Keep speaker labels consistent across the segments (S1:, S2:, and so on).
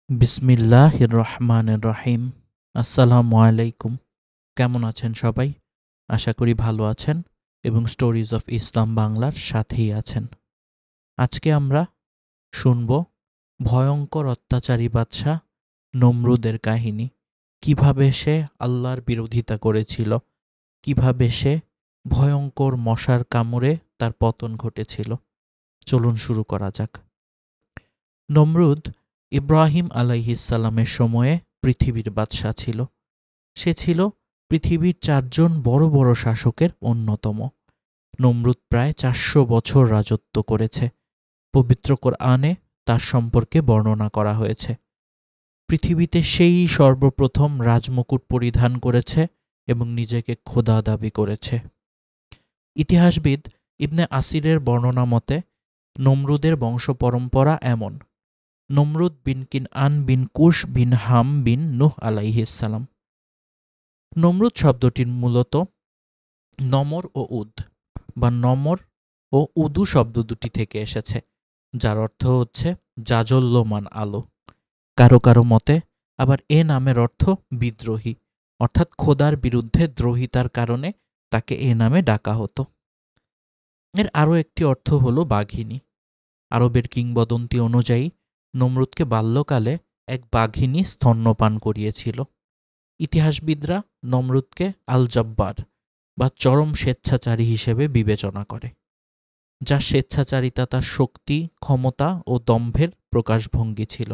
S1: বিসমিল্লাহির রহমানির রহিম। আসসালামু আলাইকুম। কেমন আছেন সবাই? আশা করি ভালো আছেন এবং স্টোরিজ অফ ইসলাম বাংলার সাথেই আছেন। আজকে আমরা শুনব ভয়ঙ্কর অত্যাচারী বাদশাহ নমরুদের কাহিনী। কিভাবে সে আল্লাহর বিরোধিতা করেছিল, কিভাবে সে ভয়ঙ্কর মশার কামড়ে তার পতন ঘটেছিল। চলুন শুরু করা যাক। নমরুদ ইব্রাহিম আলাইহিসসালামের সময়ে পৃথিবীর বাদশাহ ছিল। সে ছিল পৃথিবীর 4জন বড় বড় শাসকের অন্যতম। নমরুদ প্রায় 400 বছর রাজত্ব করেছে। পবিত্র কোরআনে তার সম্পর্কে বর্ণনা করা হয়েছে। পৃথিবীতে সেই সর্বপ্রথম রাজমুকুট পরিধান করেছে এবং নিজেকে খোদা দাবি করেছে। ইতিহাসবিদ ইবনে আসিরের বর্ণনা মতে নমরুদের বংশ পরম্পরা এমন: নমরুদ বিন কিনআন বিন কুশ বিন হাম বিন নূহ আলাইহিসসালাম। নমরুদ শব্দটির মূলত নমর ও উদ বা নমর ও উদু শব্দ দুটি থেকে এসেছে, যার অর্থ হচ্ছে জাজল্যমান আলো। কারো কারো মতে আবার এ নামের অর্থ বিদ্রোহী, অর্থাৎ খোদার বিরুদ্ধে দ্রোহিতার কারণে তাকে এ নামে ডাকা হতো। এর আরও একটি অর্থ হল বাঘিনী। আরবের কিংবদন্তি অনুযায়ী নমরুদকে বাল্যকালে এক বাঘিনী স্তন্যপান করিয়েছিল। ইতিহাসবিদরা নমরুদকে আল জব্বার বা চরম স্বেচ্ছাচারী হিসেবে বিবেচনা করে, যার স্বেচ্ছাচারিতা তার শক্তি, ক্ষমতা ও দম্ভের প্রকাশভঙ্গি ছিল।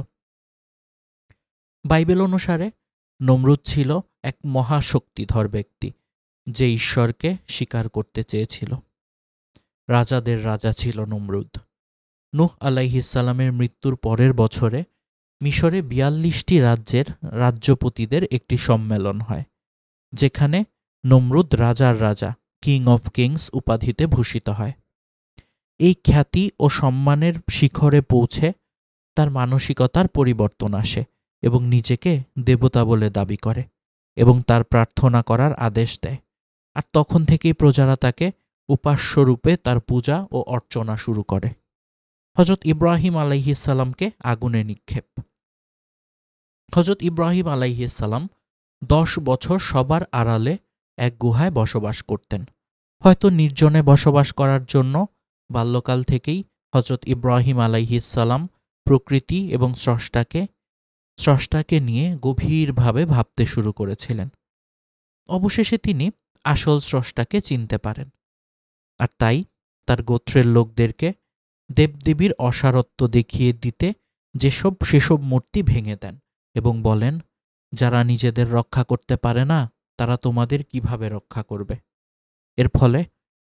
S1: বাইবেল অনুসারে নমরুদ ছিল এক মহাশক্তিধর ব্যক্তি, যে ঈশ্বরকে স্বীকার করতে চেয়েছিল। রাজাদের রাজা ছিল নমরুদ। নূহ আলাইহিসসালামের মৃত্যুর পরের বছরে মিশরে ৪২টি রাজ্যের রাজ্যপতিদের একটি সম্মেলন হয়, যেখানে নমরুদ রাজার রাজা, কিং অফ কিংস উপাধিতে ভূষিত হয়। এই খ্যাতি ও সম্মানের শিখরে পৌঁছে তার মানসিকতার পরিবর্তন আসে এবং নিজেকে দেবতা বলে দাবি করে এবং তার প্রার্থনা করার আদেশ দেয়। আর তখন থেকেই প্রজারা তাকে উপাস্যরূপে তার পূজা ও অর্চনা শুরু করে। হযরত ইব্রাহিম আলাইহিসসালামকে আগুনে নিক্ষেপ। হযরত ইব্রাহিম আলাইহিসসালাম 10 বছর সবার আড়ালে এক গুহায় বসবাস করতেন। হয়তো নির্জনে বসবাস করার জন্য বাল্যকাল থেকেই হযরত ইব্রাহিম আলাইহিসসালাম প্রকৃতি এবং স্রষ্টাকে নিয়ে গভীরভাবে ভাবতে শুরু করেছিলেন। অবশেষে তিনি আসল স্রষ্টাকে চিনতে পারেন, আর তাই তার গোত্রের লোকদেরকে দেবদেবীর অসারত্ব দেখিয়ে দিতে সেসব মূর্তি ভেঙে দেন এবং বলেন, যারা নিজেদের রক্ষা করতে পারে না তারা তোমাদের কিভাবে রক্ষা করবে। এর ফলে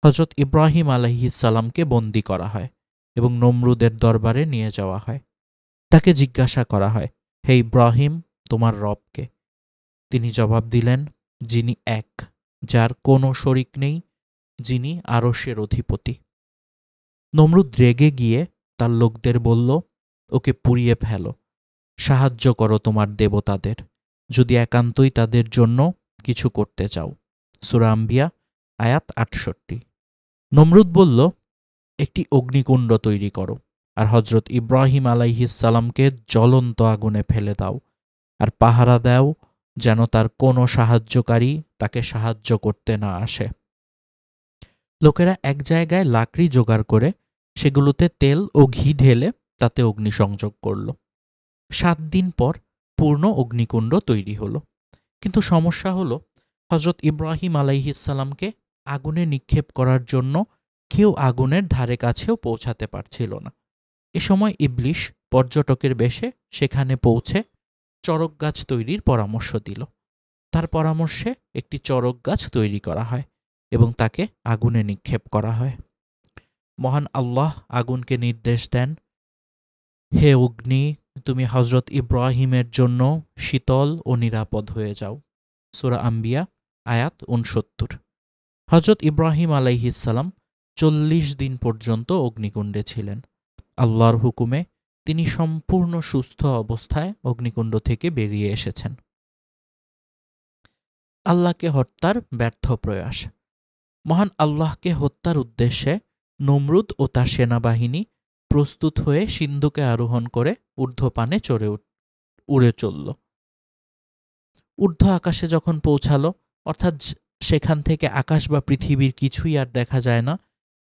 S1: হযরত ইব্রাহিম আলাইহিসসালামকে বন্দী করা হয় এবং নমরুদের দরবারে নিয়ে যাওয়া হয়। তাকে জিজ্ঞাসা করা হয়, হে ইব্রাহিম, তোমার রব কে? তিনি জবাব দিলেন, যিনি এক, যার কোনো শরিক নেই, যিনি আরশের অধিপতি। নমরুদ রেগে গিয়ে তার লোকদের বলল, ওকে পুড়িয়ে ফেলো, সাহায্য করো তোমার দেবতাদের, যদি একান্তই তাদের জন্য কিছু করতে চাও। সূরা আম্বিয়া আয়াত ৬৮। নমরুদ বলল, একটি অগ্নিকুণ্ড তৈরি করো আর হযরত ইব্রাহিম আলাইহিসসালামকে জ্বলন্ত আগুনে ফেলে দাও, আর পাহারা দাও যেন তার কোনো সাহায্যকারী তাকে সাহায্য করতে না আসে। লোকেরা এক জায়গায় লাকড়ি জোগাড় করে সেগুলোতে তেল ও ঘি ঢেলে তাতে অগ্নিসংযোগ করল। 7 দিন পর পূর্ণ অগ্নিকুণ্ড তৈরি হলো। কিন্তু সমস্যা হলো, হযরত ইব্রাহিম আলাইহিসসালামকে আগুনে নিক্ষেপ করার জন্য কেউ আগুনের ধারে কাছেও পৌঁছাতে পারছিল না। এ সময় ইবলিশ পর্যটকের বেশে সেখানে পৌঁছে চড়ক গাছ তৈরির পরামর্শ দিল। তার পরামর্শে একটি চড়ক গাছ তৈরি করা হয় এবং তাকে আগুনে নিক্ষেপ করা হয়। মহান আল্লাহ আগুনকে নির্দেশ দেন, হে অগ্নি, তুমি হযরত ইব্রাহিমের জন্য শীতল ও নিরাপদ হয়ে যাও। সূরা আম্বিয়া আয়াত ৬৯। হযরত ইব্রাহিম আলাইহিসসালাম 40 দিন পর্যন্ত অগ্নিকুণ্ডে ছিলেন। আল্লাহর হুকুমে তিনি সম্পূর্ণ সুস্থ অবস্থায় অগ্নিকুণ্ড থেকে বেরিয়ে এসেছেন। আল্লাহকে হত্যার ব্যর্থ প্রয়াস। মহান আল্লাহকে হত্যার উদ্দেশ্যে নমরুদ ও তার সেনাবাহিনী প্রস্তুত হয়ে সিন্ধুকে আরোহণ করে ঊর্ধ্বপানে উড়ে চলল। ঊর্ধ্ব আকাশে যখন পৌঁছালো, অর্থাৎ সেখান থেকে আকাশ বা পৃথিবীর কিছুই আর দেখা যায় না,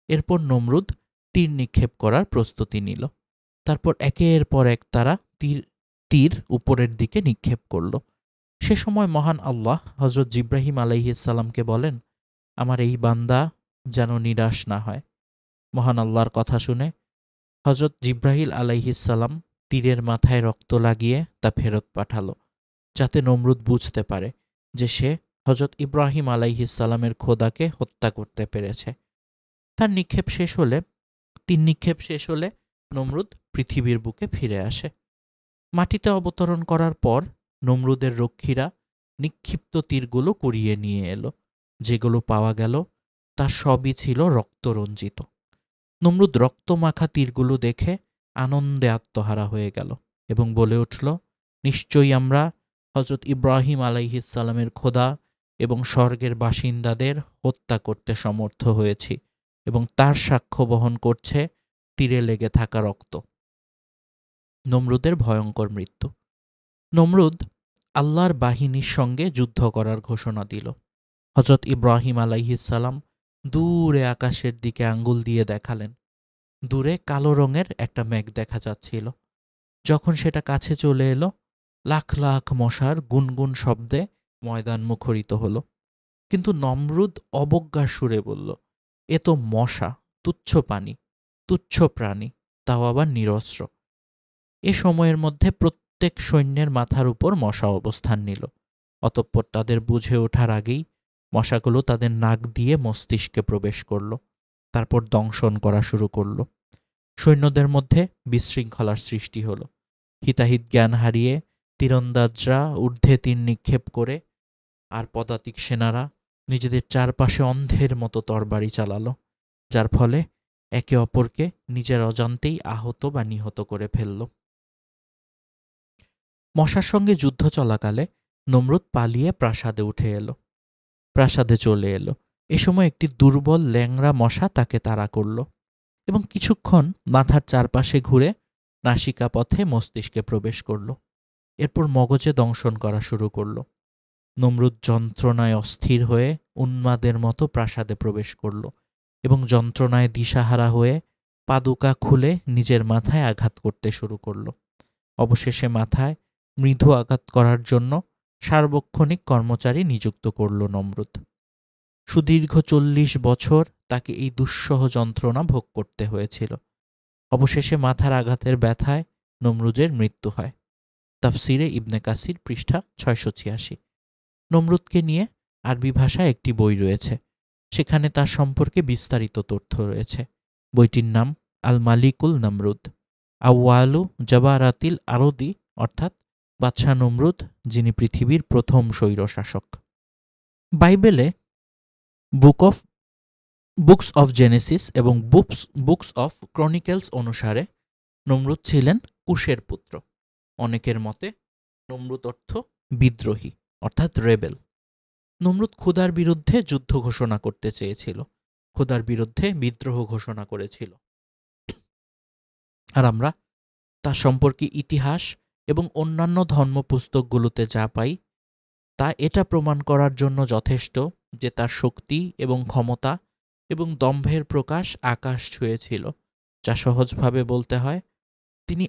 S1: এরপর নমরুদ তীর নিক্ষেপ করার প্রস্তুতি নিল। তারপর একের পর এক তারা তীর উপরের দিকে নিক্ষেপ করল। সে সময় মহান আল্লাহ হযরত জিব্রাহিম আলাইহিসসালামকে বলেন, আমার এই বান্দা যেন নিরাশ না হয়। মহান আল্লাহর কথা শুনে হযরত জিব্রাহিল আলাইহিসসালাম তীরের মাথায় রক্ত লাগিয়ে তা ফেরত পাঠালো, যাতে নমরুদ বুঝতে পারে যে সে হযরত ইব্রাহিম আলাইহিসসালামের খোদাকে হত্যা করতে পেরেছে। তার তীর নিক্ষেপ শেষ হলে নমরুদ পৃথিবীর বুকে ফিরে আসে। মাটিতে অবতরণ করার পর নমরুদের রক্ষীরা নিক্ষিপ্ত তীরগুলো কুড়িয়ে নিয়ে এলো। যেগুলো পাওয়া গেল তা সবই ছিল রক্তরঞ্জিত। নমরুদ রক্তমাখা তীরগুলো দেখে আনন্দে আত্মহারা হয়ে গেল এবং বলে উঠল, নিশ্চয়ই আমরা হযরত ইব্রাহিম আলাইহিসসালামের খোদা এবং স্বর্গের বাসিন্দাদের হত্যা করতে সমর্থ হয়েছি এবং তার সাক্ষ্য বহন করছে তীরে লেগে থাকা রক্ত। নমরুদের ভয়ঙ্কর মৃত্যু। নমরুদ আল্লাহর বাহিনীর সঙ্গে যুদ্ধ করার ঘোষণা দিল। হযরত ইব্রাহিম আলাইহিসসালাম দূরে আকাশের দিকে আঙ্গুল দিয়ে দেখালেন। দূরে কালো রঙের একটা মেঘ দেখা যাচ্ছিল। যখন সেটা কাছে চলে এলো, লাখ লাখ মশার গুনগুন শব্দে ময়দান মুখরিত হলো। কিন্তু নমরুদ অবজ্ঞার সুরে বলল, এ তো মশা, তুচ্ছ প্রাণী, তাও আবার নিরস্ত্র। এ সময়ের মধ্যে প্রত্যেক সৈন্যের মাথার উপর মশা অবস্থান নিল। অতঃপর তাদের বুঝে ওঠার আগেই মশাগুলো তাদের নাক দিয়ে মস্তিষ্কে প্রবেশ করল। তারপর দংশন করা শুরু করল। সৈন্যদের মধ্যে বিশৃঙ্খলার সৃষ্টি হল। হিতাহিত জ্ঞান হারিয়ে তীরন্দাজরা ঊর্ধ্বে তীর নিক্ষেপ করে আর পদাতিক সেনারা নিজেদের চারপাশে অন্ধের মতো তরবারি চালালো, যার ফলে একে অপরকে নিজের অজান্তেই আহত বা নিহত করে ফেলল। মশার সঙ্গে যুদ্ধ চলাকালে নমরুদ পালিয়ে প্রাসাদে উঠে এলো, প্রাসাদে চলে এলো। এ সময় একটি দুর্বল ল্যাংড়া মশা তাকে তাড়া করল এবং কিছুক্ষণ মাথার চারপাশে ঘুরে নাসিকা পথে মস্তিষ্কে প্রবেশ করল। এরপর মগজে দংশন করা শুরু করল। নমরুদ যন্ত্রণায় অস্থির হয়ে উন্মাদের মতো প্রাসাদে প্রবেশ করল এবং যন্ত্রণায় দিশাহারা হয়ে পাদুকা খুলে নিজের মাথায় আঘাত করতে শুরু করল। অবশেষে মাথায় মৃদু আঘাত করার জন্য সার্বক্ষণিক কর্মচারী নিযুক্ত করল নমরুদ। সুদীর্ঘ 40 বছর তাকে এই দুঃসহ যন্ত্রণা ভোগ করতে হয়েছিল। অবশেষে মাথার আঘাতের ব্যথায় নমরুদের মৃত্যু হয়। তাফসিরে ইবনে কাসির, পৃষ্ঠা 686। নমরুদকে নিয়ে আরবি ভাষায় একটি বই রয়েছে, সেখানে তার সম্পর্কে বিস্তারিত তথ্য রয়েছে। বইটির নাম আল মালিকুল নমরুদ, আউয়ালু জাবারাতিল আরদি, অর্থাৎ বাদশাহ নমরুদ, যিনি পৃথিবীর প্রথম স্বৈরশাসক। বাইবেলে বুকস অফ জেনেসিস এবং বুকস অফ ক্রনিকেলস অনুসারে নমরুদ ছিলেন কুশের পুত্র। অনেকের মতে নমরুদ অর্থ বিদ্রোহী, অর্থাৎ রেবেল। নমরুদ খোদার বিরুদ্ধে যুদ্ধ ঘোষণা করতে চেয়েছিল, খোদার বিরুদ্ধে বিদ্রোহ ঘোষণা করেছিল। আর আমরা তার সম্পর্কে ইতিহাস এবং অন্যান্য ধর্মপুস্তকগুলোতে যা পাই তা এটা প্রমাণ করার জন্য যথেষ্ট যে তার শক্তি এবং ক্ষমতা এবং দম্ভের প্রকাশ আকাশ ছুঁয়েছিল। যা সহজভাবে বলতে হয়, তিনি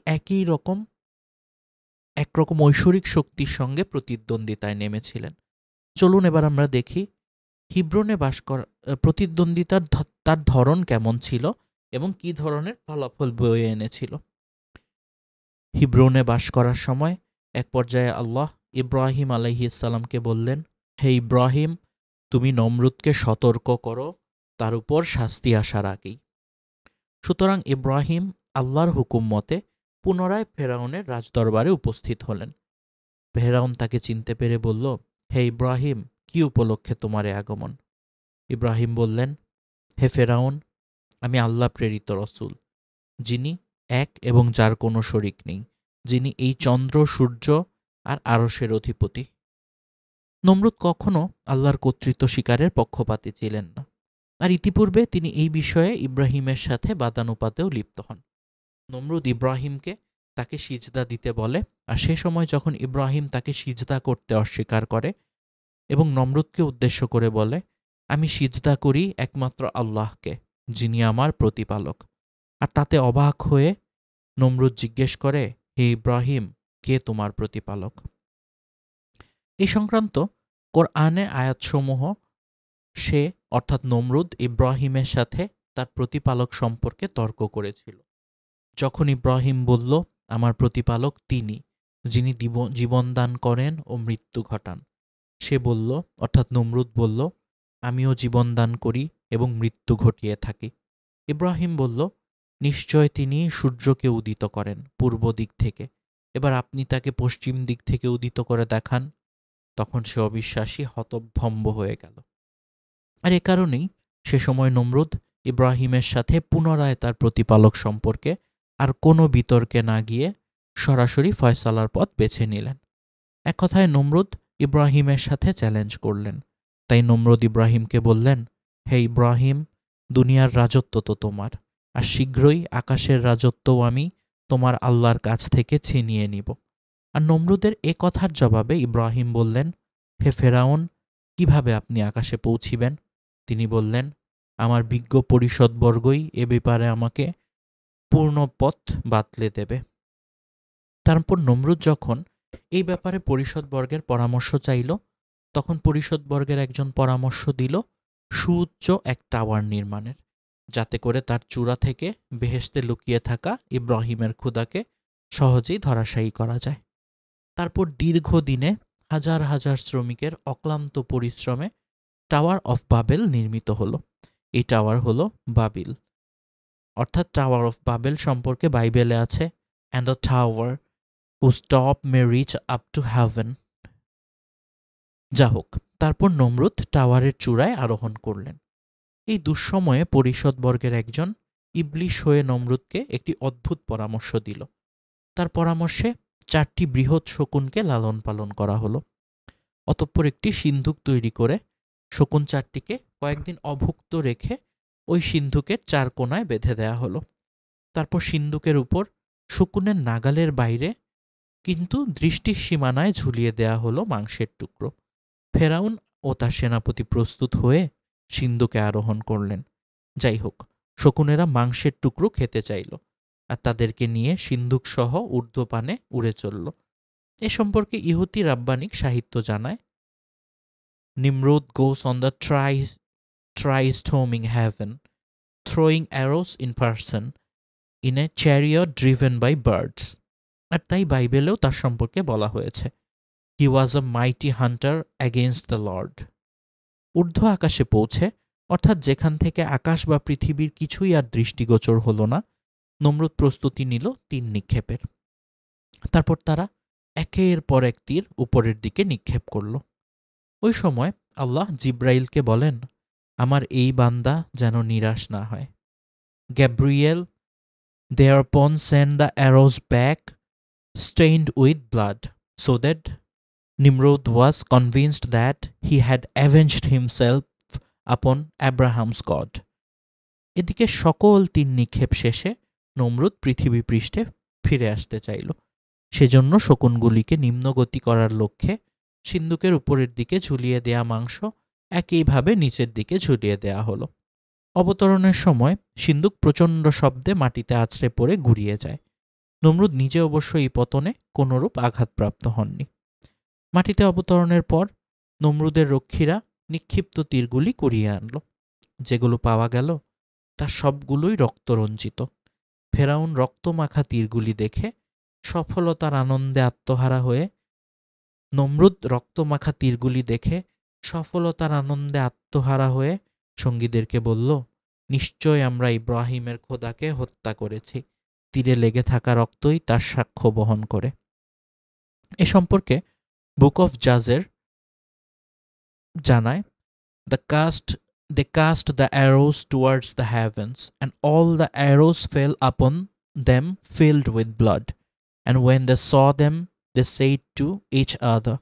S1: একরকম ঐশ্বরিক শক্তির সঙ্গে প্রতিদ্বন্দ্বিতায় নেমেছিলেন। চলুন এবার আমরা দেখি হিব্রনে বাস করা প্রতিদ্বন্দ্বিতার তার ধরন কেমন ছিল এবং কি ধরনের ফলাফল বয়ে এনেছিল। হিব্রনে বাস করার সময় এক পর্যায়ে আল্লাহ ইব্রাহিম আলাইহিসসালামকে বললেন, হে ইব্রাহিম, তুমি নমরুদকে সতর্ক করো তার উপর শাস্তি আসার আগেই। সুতরাং ইব্রাহিম আল্লাহর হুকুম মতে পুনরায় ফেরাউনের রাজদরবারে উপস্থিত হলেন। ফেরাউন তাকে চিনতে পেরে বলল, হে ইব্রাহিম, কি উপলক্ষে তোমার এ আগমন? ইব্রাহিম বললেন, হে ফেরাউন, আমি আল্লাহ প্রেরিত রসুল, যিনি এক এবং যার কোনো শরিক নেই, যিনি এই চন্দ্র, সূর্য আর আরশের অধিপতি। নমরুদ কখনো আল্লাহর কর্তৃত্ব স্বীকারের পক্ষপাতী ছিলেন না, আর ইতিপূর্বে তিনি এই বিষয়ে ইব্রাহিমের সাথে বাদানুপাতেও লিপ্ত হন। নমরুদ ইব্রাহিমকে তাকে সিজদা দিতে বলে। আর সে সময় যখন ইব্রাহিম তাকে সিজদা করতে অস্বীকার করে এবং নমরুদকে উদ্দেশ্য করে বলে, আমি সিজদা করি একমাত্র আল্লাহকে, যিনি আমার প্রতিপালক। আর তাতে অবাক হয়ে নমরুদ জিজ্ঞেস করে, হে ইব্রাহিম, কে তোমার প্রতিপালক? এই সংক্রান্ত কোরআনের আয়াতসমূহ সে অর্থাৎ নমরুদ ইব্রাহিমের সাথে তার প্রতিপালক সম্পর্কে তর্ক করেছিল। যখন ইব্রাহিম বলল, আমার প্রতিপালক তিনি, যিনি জীবন দান করেন ও মৃত্যু ঘটান, সে বলল অর্থাৎ নমরুদ বলল, আমিও জীবন দান করি এবং মৃত্যু ঘটিয়ে থাকি। ইব্রাহিম বলল, নিশ্চয় তিনি সূর্যকে উদিত করেন পূর্ব দিক থেকে, এবার আপনি তাকে পশ্চিম দিক থেকে উদিত করে দেখান। তখন সে অবিশ্বাসী হতভম্ব হয়ে গেল। আর এ কারণেই সে সময় নমরুদ ইব্রাহিমের সাথে পুনরায় তার প্রতিপালক সম্পর্কে আর কোনো বিতর্কে না গিয়ে সরাসরি ফয়সালার পথ বেছে নিলেন। এক কথায় নমরুদ ইব্রাহিমের সাথে চ্যালেঞ্জ করলেন। তাই নমরুদ ইব্রাহিমকে বললেন, হে ইব্রাহিম, দুনিয়ার রাজত্ব তো তোমার, আর শীঘ্রই আকাশের রাজত্বও আমি তোমার আল্লাহর কাছ থেকে ছিনিয়ে নিব। আর নমরুদের এ কথার জবাবে ইব্রাহিম বললেন, হে ফেরাউন, কিভাবে আপনি আকাশে পৌঁছিবেন? তিনি বললেন, আমার বিজ্ঞ পরিষদবর্গই এ ব্যাপারে আমাকে পূর্ণ পথ বাতলে দেবে। তারপর নমরুদ যখন এই ব্যাপারে পরিষদবর্গের পরামর্শ চাইল, তখন পরিষদবর্গের একজন পরামর্শ দিল সুউচ্চ এক টাওয়ার নির্মাণের, যাতে করে তার চূড়া থেকে বেহেশতে লুকিয়ে থাকা ইব্রাহিমের ক্ষুধাকে সহজেই ধরাশায়ী করা যায়। তারপর দীর্ঘদিনে হাজার হাজার শ্রমিকের অক্লান্ত পরিশ্রমে টাওয়ার অফ বাবেল নির্মিত হলো। এই টাওয়ার হলো বাবিল, অর্থাৎ টাওয়ার অফ বাবেল সম্পর্কে বাইবেলে আছে, and the tower whose top may reach up to heaven। যা হোক, তারপর নমরুদ টাওয়ারের চূড়ায় আরোহণ করলেন। এই দুঃসময়ে পরিষদবর্গের একজন ইবলিশ হয়ে নমরুদকে একটি অদ্ভুত পরামর্শ দিল। তার পরামর্শে 4টি বৃহৎ শকুনকে লালন পালন করা হলো। অতঃপর একটি সিন্ধুক তৈরি করে শকুন 4টিকে কয়েকদিন অভুক্ত রেখে ওই সিন্ধুকের 4 কোণায় বেঁধে দেয়া হলো। তারপর সিন্ধুকের উপর শকুনের নাগালের বাইরে কিন্তু দৃষ্টির সীমানায় ঝুলিয়ে দেয়া হলো মাংসের টুকরো। ফেরাউন ও তার সেনাপতি প্রস্তুত হয়ে সিন্ধুকে আরোহণ করলেন। যাই হোক, শকুনেরা মাংসের টুকরো খেতে চাইল, আর তাদেরকে নিয়ে সিন্ধুক সহ ঊর্ধ্বপানে উড়ে চলল। এ সম্পর্কে ইহুদি রাব্বানিক সাহিত্য জানায়, Nimrud goes on the tri-storming heaven, throwing arrows in person in a chariot driven by birds। আর তাই বাইবেলেও তার সম্পর্কে বলা হয়েছে, হি ওয়াজ আ মাইটি হান্টার অ্যাগেইনস্ট দ্য লর্ড। ঊর্ধ্ব আকাশে পৌঁছে, অর্থাৎ যেখান থেকে আকাশ বা পৃথিবীর কিছুই আর দৃষ্টিগোচর হলো না, নমরুদ প্রস্তুতি নিল 3 নিক্ষেপের। তারপর তারা একের পর এক তীর উপরের দিকে নিক্ষেপ করল। ওই সময় আল্লাহ জিব্রাইলকে বলেন, আমার এই বান্দা যেন নিরাশ না হয়। Gabriel thereupon sent the arrows back stained with blood, so that Nimrod was convinced that he had avenged himself upon Abraham's God। এদিকে সকল 3 নিক্ষেপ শেষে নমরুদ পৃথিবী পৃষ্ঠে ফিরে আসতে চাইল। সেজন্য শকুনগুলিকে নিম্নগতি করার লক্ষ্যে সিন্ধুকের উপরের দিকে ঝুলিয়ে দেয়া মাংস একইভাবে নিচের দিকে ঝুলিয়ে দেয়া হলো। অবতরণের সময় সিন্ধুক প্রচণ্ড শব্দে মাটিতে আছড়ে পড়ে গুড়িয়ে যায়। নমরুদ নিজে অবশ্য এই পতনে কোনরূপ আঘাতপ্রাপ্ত হননি। মাটিতে অবতরণের পর নমরুদের রক্ষীরা নিক্ষিপ্ত তীরগুলি কুড়িয়ে আনল। যেগুলো পাওয়া গেল তার সবগুলোই রক্তরঞ্জিত। ফেরাউন রক্তমাখা তীরগুলি দেখে সফলতার আনন্দে আত্মহারা হয়ে সঙ্গীদেরকে বলল, নিশ্চয় আমরা ইব্রাহিমের খোদাকে হত্যা করেছি, তীরে লেগে থাকা রক্তই তার সাক্ষ্য বহন করে। এ সম্পর্কে বুক অফ জাজের জানায়, they cast the arrows towards the heavens, and all the arrows fell upon them filled with blood, and when they saw them they said to each other,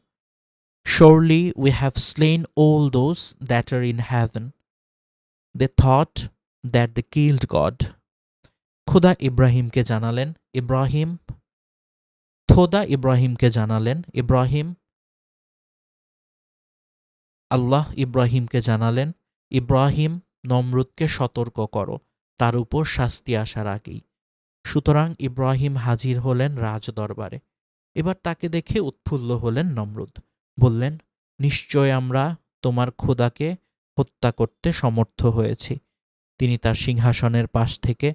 S1: surely we have slain all those that are in heaven। They thought that they killed God। খোদা ইব্রাহিমকে জানালেন, ইব্রাহিম, খোদা ইব্রাহিমকে জানালেন আল্লাহ ইব্রাহিমকে জানালেন, ইব্রাহিম, নমরুদকে সতর্ক করো, তার উপর শাস্তি আসার আগেই। সুতরাং ইব্রাহিম হাজির হলেন রাজদরবারে। এবার তাকে দেখে উৎফুল্ল হলেন নমরুদ। বললেন, নিশ্চয় আমরা তোমার খোদাকে হত্যা করতে সমর্থ হয়েছি। তিনি তার সিংহাসনের পাশ থেকে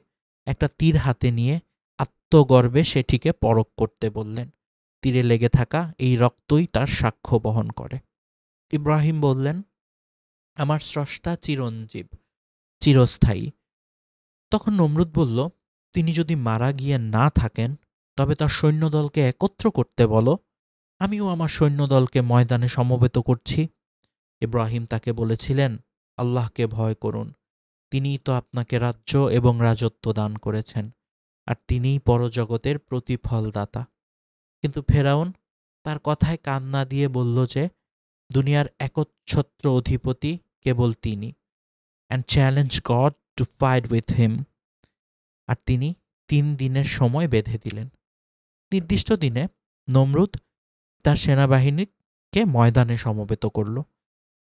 S1: একটা তীর হাতে নিয়ে আত্মগর্বে সেটিকে পরখ করতে বললেন। তীরে লেগে থাকা এই রক্তই তার সাক্ষ্য বহন করে। ইব্রাহিম বললেন, আমার স্রষ্টা চিরঞ্জীব, চিরস্থায়ী। তখন নমরুদ বলল, তিনি যদি মারা গিয়ে না থাকেন তবে তার সৈন্যদলকে একত্র করতে বলো, আমিও আমার সৈন্যদলকে ময়দানে সমবেত করছি। ইব্রাহিম তাকে বলেছিলেন, আল্লাহকে ভয় করুন, তিনিই তো আপনাকে রাজ্য এবং রাজত্ব দান করেছেন, আর তিনিই পরজগতের প্রতিফলদাতা। কিন্তু ফেরাউন তার কথায় কান না দিয়ে বলল যে দুনিয়ার একচ্ছত্র অধিপতি কেবল তিনি, and challenge God to fight with him. আর তিনি 3 দিনের সময় বেঁধে দিলেন। নির্দিষ্ট দিনে নমরুদ তার সেনাবাহিনীকে ময়দানে সমবেত করল।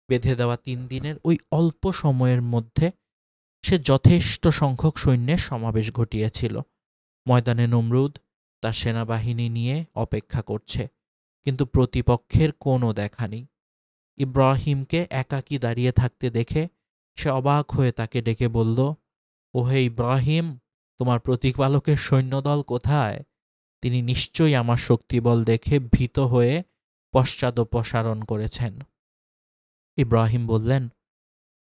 S1: বেঁধে দেওয়া 3 দিনের ওই অল্প সময়ের মধ্যে সে যথেষ্ট সংখ্যক সৈন্যের সমাবেশ ঘটিয়েছিল। ময়দানে নমরুদ তার সেনাবাহিনী নিয়ে অপেক্ষা করছে, কিন্তু প্রতিপক্ষের কোনো দেখা নেই। ইব্রাহিমকে একাকী দাঁড়িয়ে থাকতে দেখে সে অবাক হয়ে তাকে ডেকে বলল, ওহে ইব্রাহিম, তোমার প্রতিপালকের সৈন্যদল কোথায়? তিনি নিশ্চয়ই আমার শক্তিবল দেখে ভীত হয়ে পশ্চাদপসারণ করেছেন। ইব্রাহিম বললেন,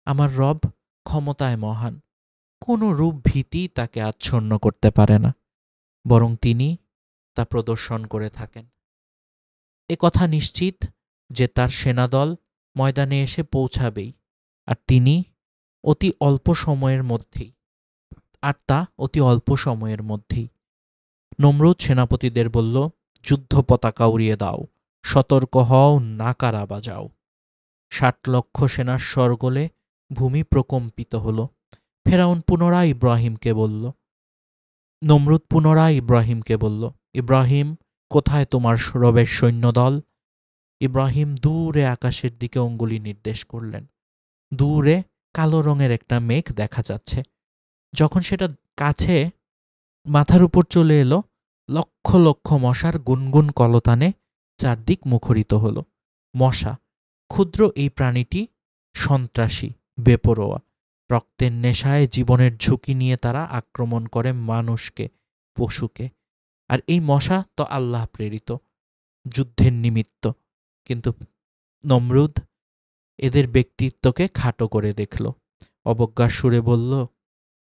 S1: আমার রব ক্ষমতায় মহান, কোনো রূপ ভীতি তাকে আচ্ছন্ন করতে পারে না, বরং তিনি তা প্রদর্শন করে থাকেন। এ কথা নিশ্চিত যে তার সেনাদল ময়দানে এসে পৌঁছাবেই, আর তিনি অতি অল্প সময়ের মধ্যেই। নমরুদ সেনাপতিদের বলল, যুদ্ধ পতাকা উড়িয়ে দাও, সতর্ক হও, নাকারা বাজাও। 60 লক্ষ সেনার শরগোলে ভূমি প্রকম্পিত হল। ফেরাউন পুনরায় ইব্রাহিমকে বলল, নমরুদ পুনরায় ইব্রাহিমকে বলল, ইব্রাহিম, কোথায় তোমার রবের সৈন্যদল? ইব্রাহিম দূরে আকাশের দিকে অঙ্গুলি নির্দেশ করলেন। দূরে কালো রঙের একটা মেঘ দেখা যাচ্ছে। যখন সেটা কাছে মাথার উপর চলে এলো, লক্ষ লক্ষ মশার গুনগুন কলতানে চারদিক মুখরিত হল। মশা, ক্ষুদ্র এই প্রাণীটি সন্ত্রাসী, বেপরোয়া। রক্তের নেশায় জীবনের ঝুঁকি নিয়ে তারা আক্রমণ করে মানুষকে, পশুকে। আর এই মশা তো আল্লাহ প্রেরিত, যুদ্ধের নিমিত্ত। কিন্তু নমরুদ এদের ব্যক্তিত্বকে খাটো করে দেখল, অবজ্ঞার সুরে বলল,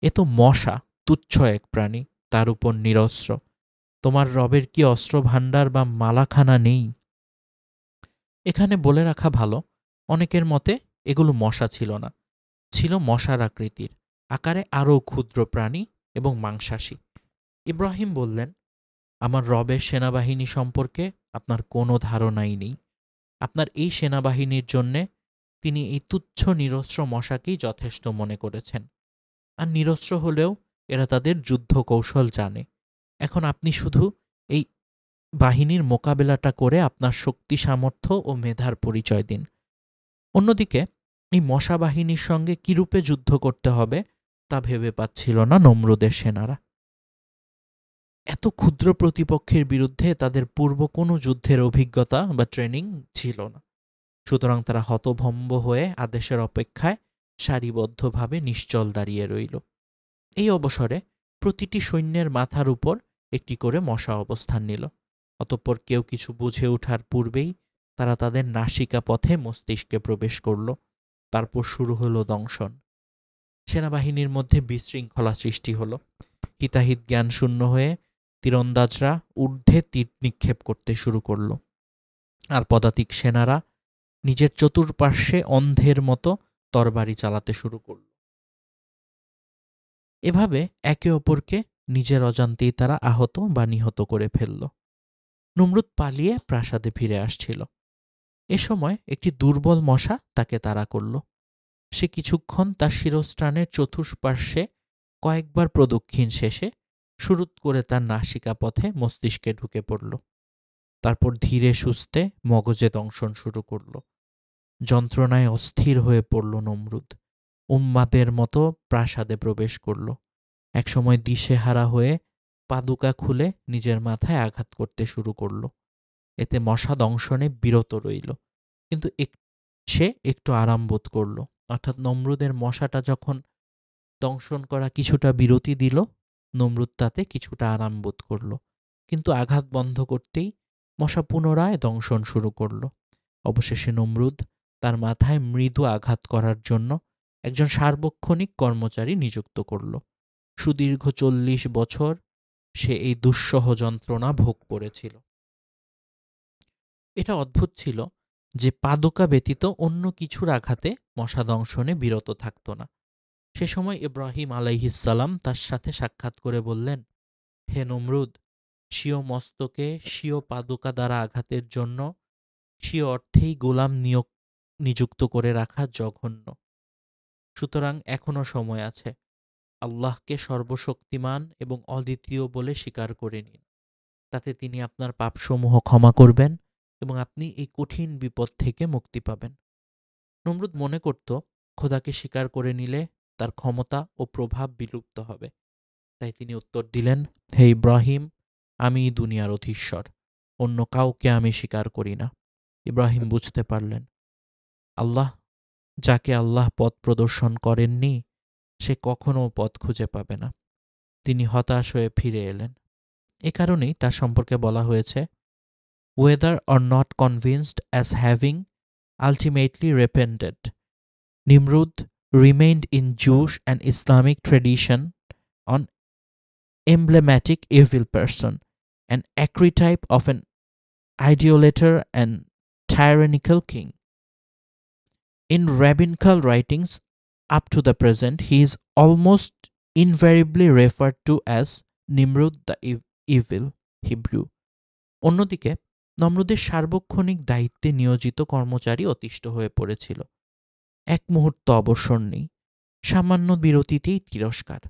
S1: এ তো মশা, তুচ্ছ এক প্রাণী, তার উপর নিরস্ত্র। তোমার রবের কি অস্ত্র ভাণ্ডার বা মালাখানা নেই? এখানে বলে রাখা ভালো, অনেকের মতে এগুলো মশা ছিল না, ছিল মশার আকৃতির, আকারে আরও ক্ষুদ্র প্রাণী এবং মাংসাশী। ইব্রাহিম বললেন, আমার রবের সেনাবাহিনী সম্পর্কে আপনার কোনো ধারণাই নেই। আপনার এই সেনাবাহিনীর জন্যে তিনি এই তুচ্ছ নিরস্ত্র মশাকেই যথেষ্ট মনে করেছেন। আর নিরস্ত্র হলেও এরা তাদের যুদ্ধ কৌশল জানে। এখন আপনি শুধু এই বাহিনীর মোকাবেলাটা করে আপনার শক্তি, সামর্থ্য ও মেধার পরিচয় দিন। অন্যদিকে এই মশা বাহিনীর সঙ্গে কিরূপে যুদ্ধ করতে হবে তা ভেবে পাচ্ছিল না নমরুদের সেনারা। এত ক্ষুদ্র প্রতিপক্ষের বিরুদ্ধে তাদের পূর্ব কোনো যুদ্ধের অভিজ্ঞতা বা ট্রেনিং ছিল না। সুতরাং তারা হতভম্ব হয়ে আদেশের অপেক্ষায় সারিবদ্ধভাবে নিশ্চল দাঁড়িয়ে রইল। এই অবসরে প্রতিটি সৈন্যের মাথার উপর একটি করে মশা অবস্থান নিল। অতঃপর কেউ কিছু বুঝে ওঠার পূর্বেই তারা তাদের নাসিকা পথে মস্তিষ্কে প্রবেশ করল। তারপর শুরু হলো দংশন। সেনাবাহিনীর মধ্যে বিশৃঙ্খলা সৃষ্টি হলো। হিতাহিত জ্ঞান শূন্য হয়ে তীরন্দাজরা ঊর্ধ্বে তীর নিক্ষেপ করতে শুরু করল, আর পদাতিক সেনারা নিজের চতুর্পার্শ্বে অন্ধের মতো তরবারি চালাতে শুরু করল। এভাবে একে অপরকে নিজের অজান্তেই তারা আহত বা নিহত করে ফেলল। নমরুদ পালিয়ে প্রাসাদে ফিরে আসছিল। এ সময় একটি দুর্বল মশা তাকে তাড়া করল। সে কিছুক্ষণ তার শিরস্ত্রাণের চতুষ্পার্শ্বে কয়েকবার প্রদক্ষিণ শেষে শুরুত করে তার নাসিকা পথে মস্তিষ্কে ঢুকে পড়ল। তারপর ধীরে সুস্থে মগজে দংশন শুরু করল। যন্ত্রণায় অস্থির হয়ে পড়ল নমরুদ। উন্মাদের মতো প্রাসাদে প্রবেশ করল। একসময় দিশেহারা হয়ে পাদুকা খুলে নিজের মাথায় আঘাত করতে শুরু করল। এতে মশা দংশনে বিরত রইল, কিন্তু সে একটু আরাম বোধ করল। অর্থাৎ নমরুদের মশাটা যখন দংশন করা কিছুটা বিরতি দিল, নমরুদ তাতে কিছুটা আরাম বোধ করল। কিন্তু আঘাত বন্ধ করতেই মশা পুনরায় দংশন শুরু করল। অবশেষে নমরুদ তার মাথায় মৃদু আঘাত করার জন্য একজন সার্বক্ষণিক কর্মচারী নিযুক্ত করল। সুদীর্ঘ 40 বছর সে এই দুঃসহ যন্ত্রণা ভোগ করেছিল। এটা অদ্ভুত ছিল যে পাদুকা ব্যতীত অন্য কিছুর আঘাতে মশা দংশনে বিরত থাকত না। সে সময় ইব্রাহিম আলাইহিসসালাম তার সাথে সাক্ষাৎ করে বললেন, হে নমরুদ, স্বীয় মস্তকে স্বীয় পাদুকা দ্বারা আঘাতের জন্য স্বীয় অর্থেই গোলাম নিযুক্ত করে রাখা জঘন্য। সুতরাং এখনো সময় আছে। আল্লাহকে সর্বশক্তিমান এবং অদ্বিতীয় বলে স্বীকার করে নিন। তাতে তিনি আপনার পাপসমূহ ক্ষমা করবেন এবং আপনি এই কঠিন বিপদ থেকে মুক্তি পাবেন। নমরুদ মনে করত খোদাকে স্বীকার করে নিলে তার ক্ষমতা ও প্রভাব বিলুপ্ত হবে। তাই তিনি উত্তর দিলেন, হে ইব্রাহিম, আমি দুনিয়ার অধীশ্বর, অন্য কাউকে আমি স্বীকার করি না। ইব্রাহিম বুঝতে পারলেন যাকে আল্লাহ পথ প্রদর্শন করেননি সে কখনো পথ খুঁজে পাবে না। তিনি হতাশ হয়ে ফিরে এলেন। এ কারণেই তার সম্পর্কে বলা হয়েছে, whether or not convinced as having ultimately repented, Nimrud remained in Jewish and Islamic tradition an emblematic evil person, an archetype of an idolater and tyrannical king. In rabbinical writings up to the present, he is almost invariably referred to as Nimrud the Evil Hebrew. অন্যদিকে নমরুদের সার্বক্ষণিক দায়িত্বে নিয়োজিত কর্মচারী অতিষ্ঠ হয়ে পড়েছিল। এক মুহূর্ত অবসর নেই, সামান্য বিরতিতেই তিরস্কার।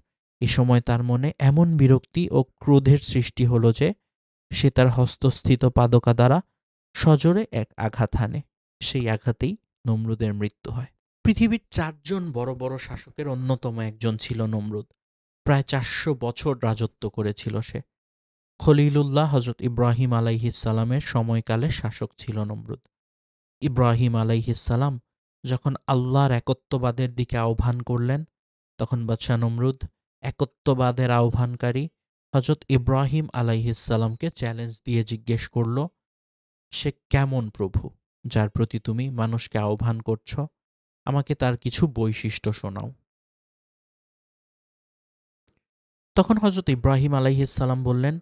S1: এ সময় তার মনে এমন বিরক্তি ও ক্রোধের সৃষ্টি হল যে সে তার হস্তস্থিত পাদকা দ্বারা সজোরে এক আঘাত হানে। সেই আঘাতেই নমরুদের মৃত্যু হয়। পৃথিবীর 4 জন বড় বড় শাসকের অন্যতম একজন ছিল নমরুদ। প্রায় 400 বছর রাজত্ব করেছিল সে। খলিলুল্লাহ হযরত ইব্রাহিম আলাইহিসসালামের সময়কালে শাসক ছিল নমরুদ। ইব্রাহিম আলাইহিসসালাম যখন আল্লাহর একত্ববাদের দিকে আহ্বান করলেন, তখন বাদশাহ নমরুদ একত্ববাদের আহ্বানকারী হযরত ইব্রাহিম আলাইহিসসালামকে চ্যালেঞ্জ দিয়ে জিজ্ঞেস করল, সে কেমন প্রভু যার প্রতি তুমি মানুষকে আহ্বান করছ? আমাকে তার কিছু বৈশিষ্ট্য শোনাও। তখন হযরত ইব্রাহিম আলাইহিসসালাম বললেন,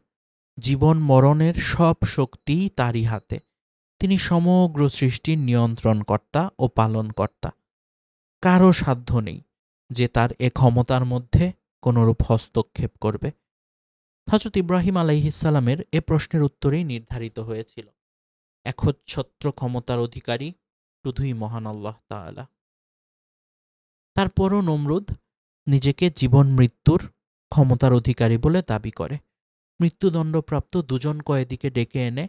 S1: জীবন মরণের সব শক্তি তারই হাতে। তিনি সমগ্র সৃষ্টির নিয়ন্ত্রণকর্তা ও পালনকর্তা। কারো সাধ্য নেই যে তার এ ক্ষমতার মধ্যে কোনরূপ হস্তক্ষেপ করবে। হযরত ইব্রাহিম আলাইহিসসালামের এ প্রশ্নের উত্তরেই নির্ধারিত হয়েছিল, একচ্ছত্র ক্ষমতার অধিকারী শুধুই মহান আল্লাহ তাআলা। তারপরও নমরুদ নিজেকে জীবন মৃত্যুর ক্ষমতার অধিকারী বলে দাবি করে। মৃত্যুদণ্ডপ্রাপ্ত 2 জন কয়েদিকে ডেকে এনে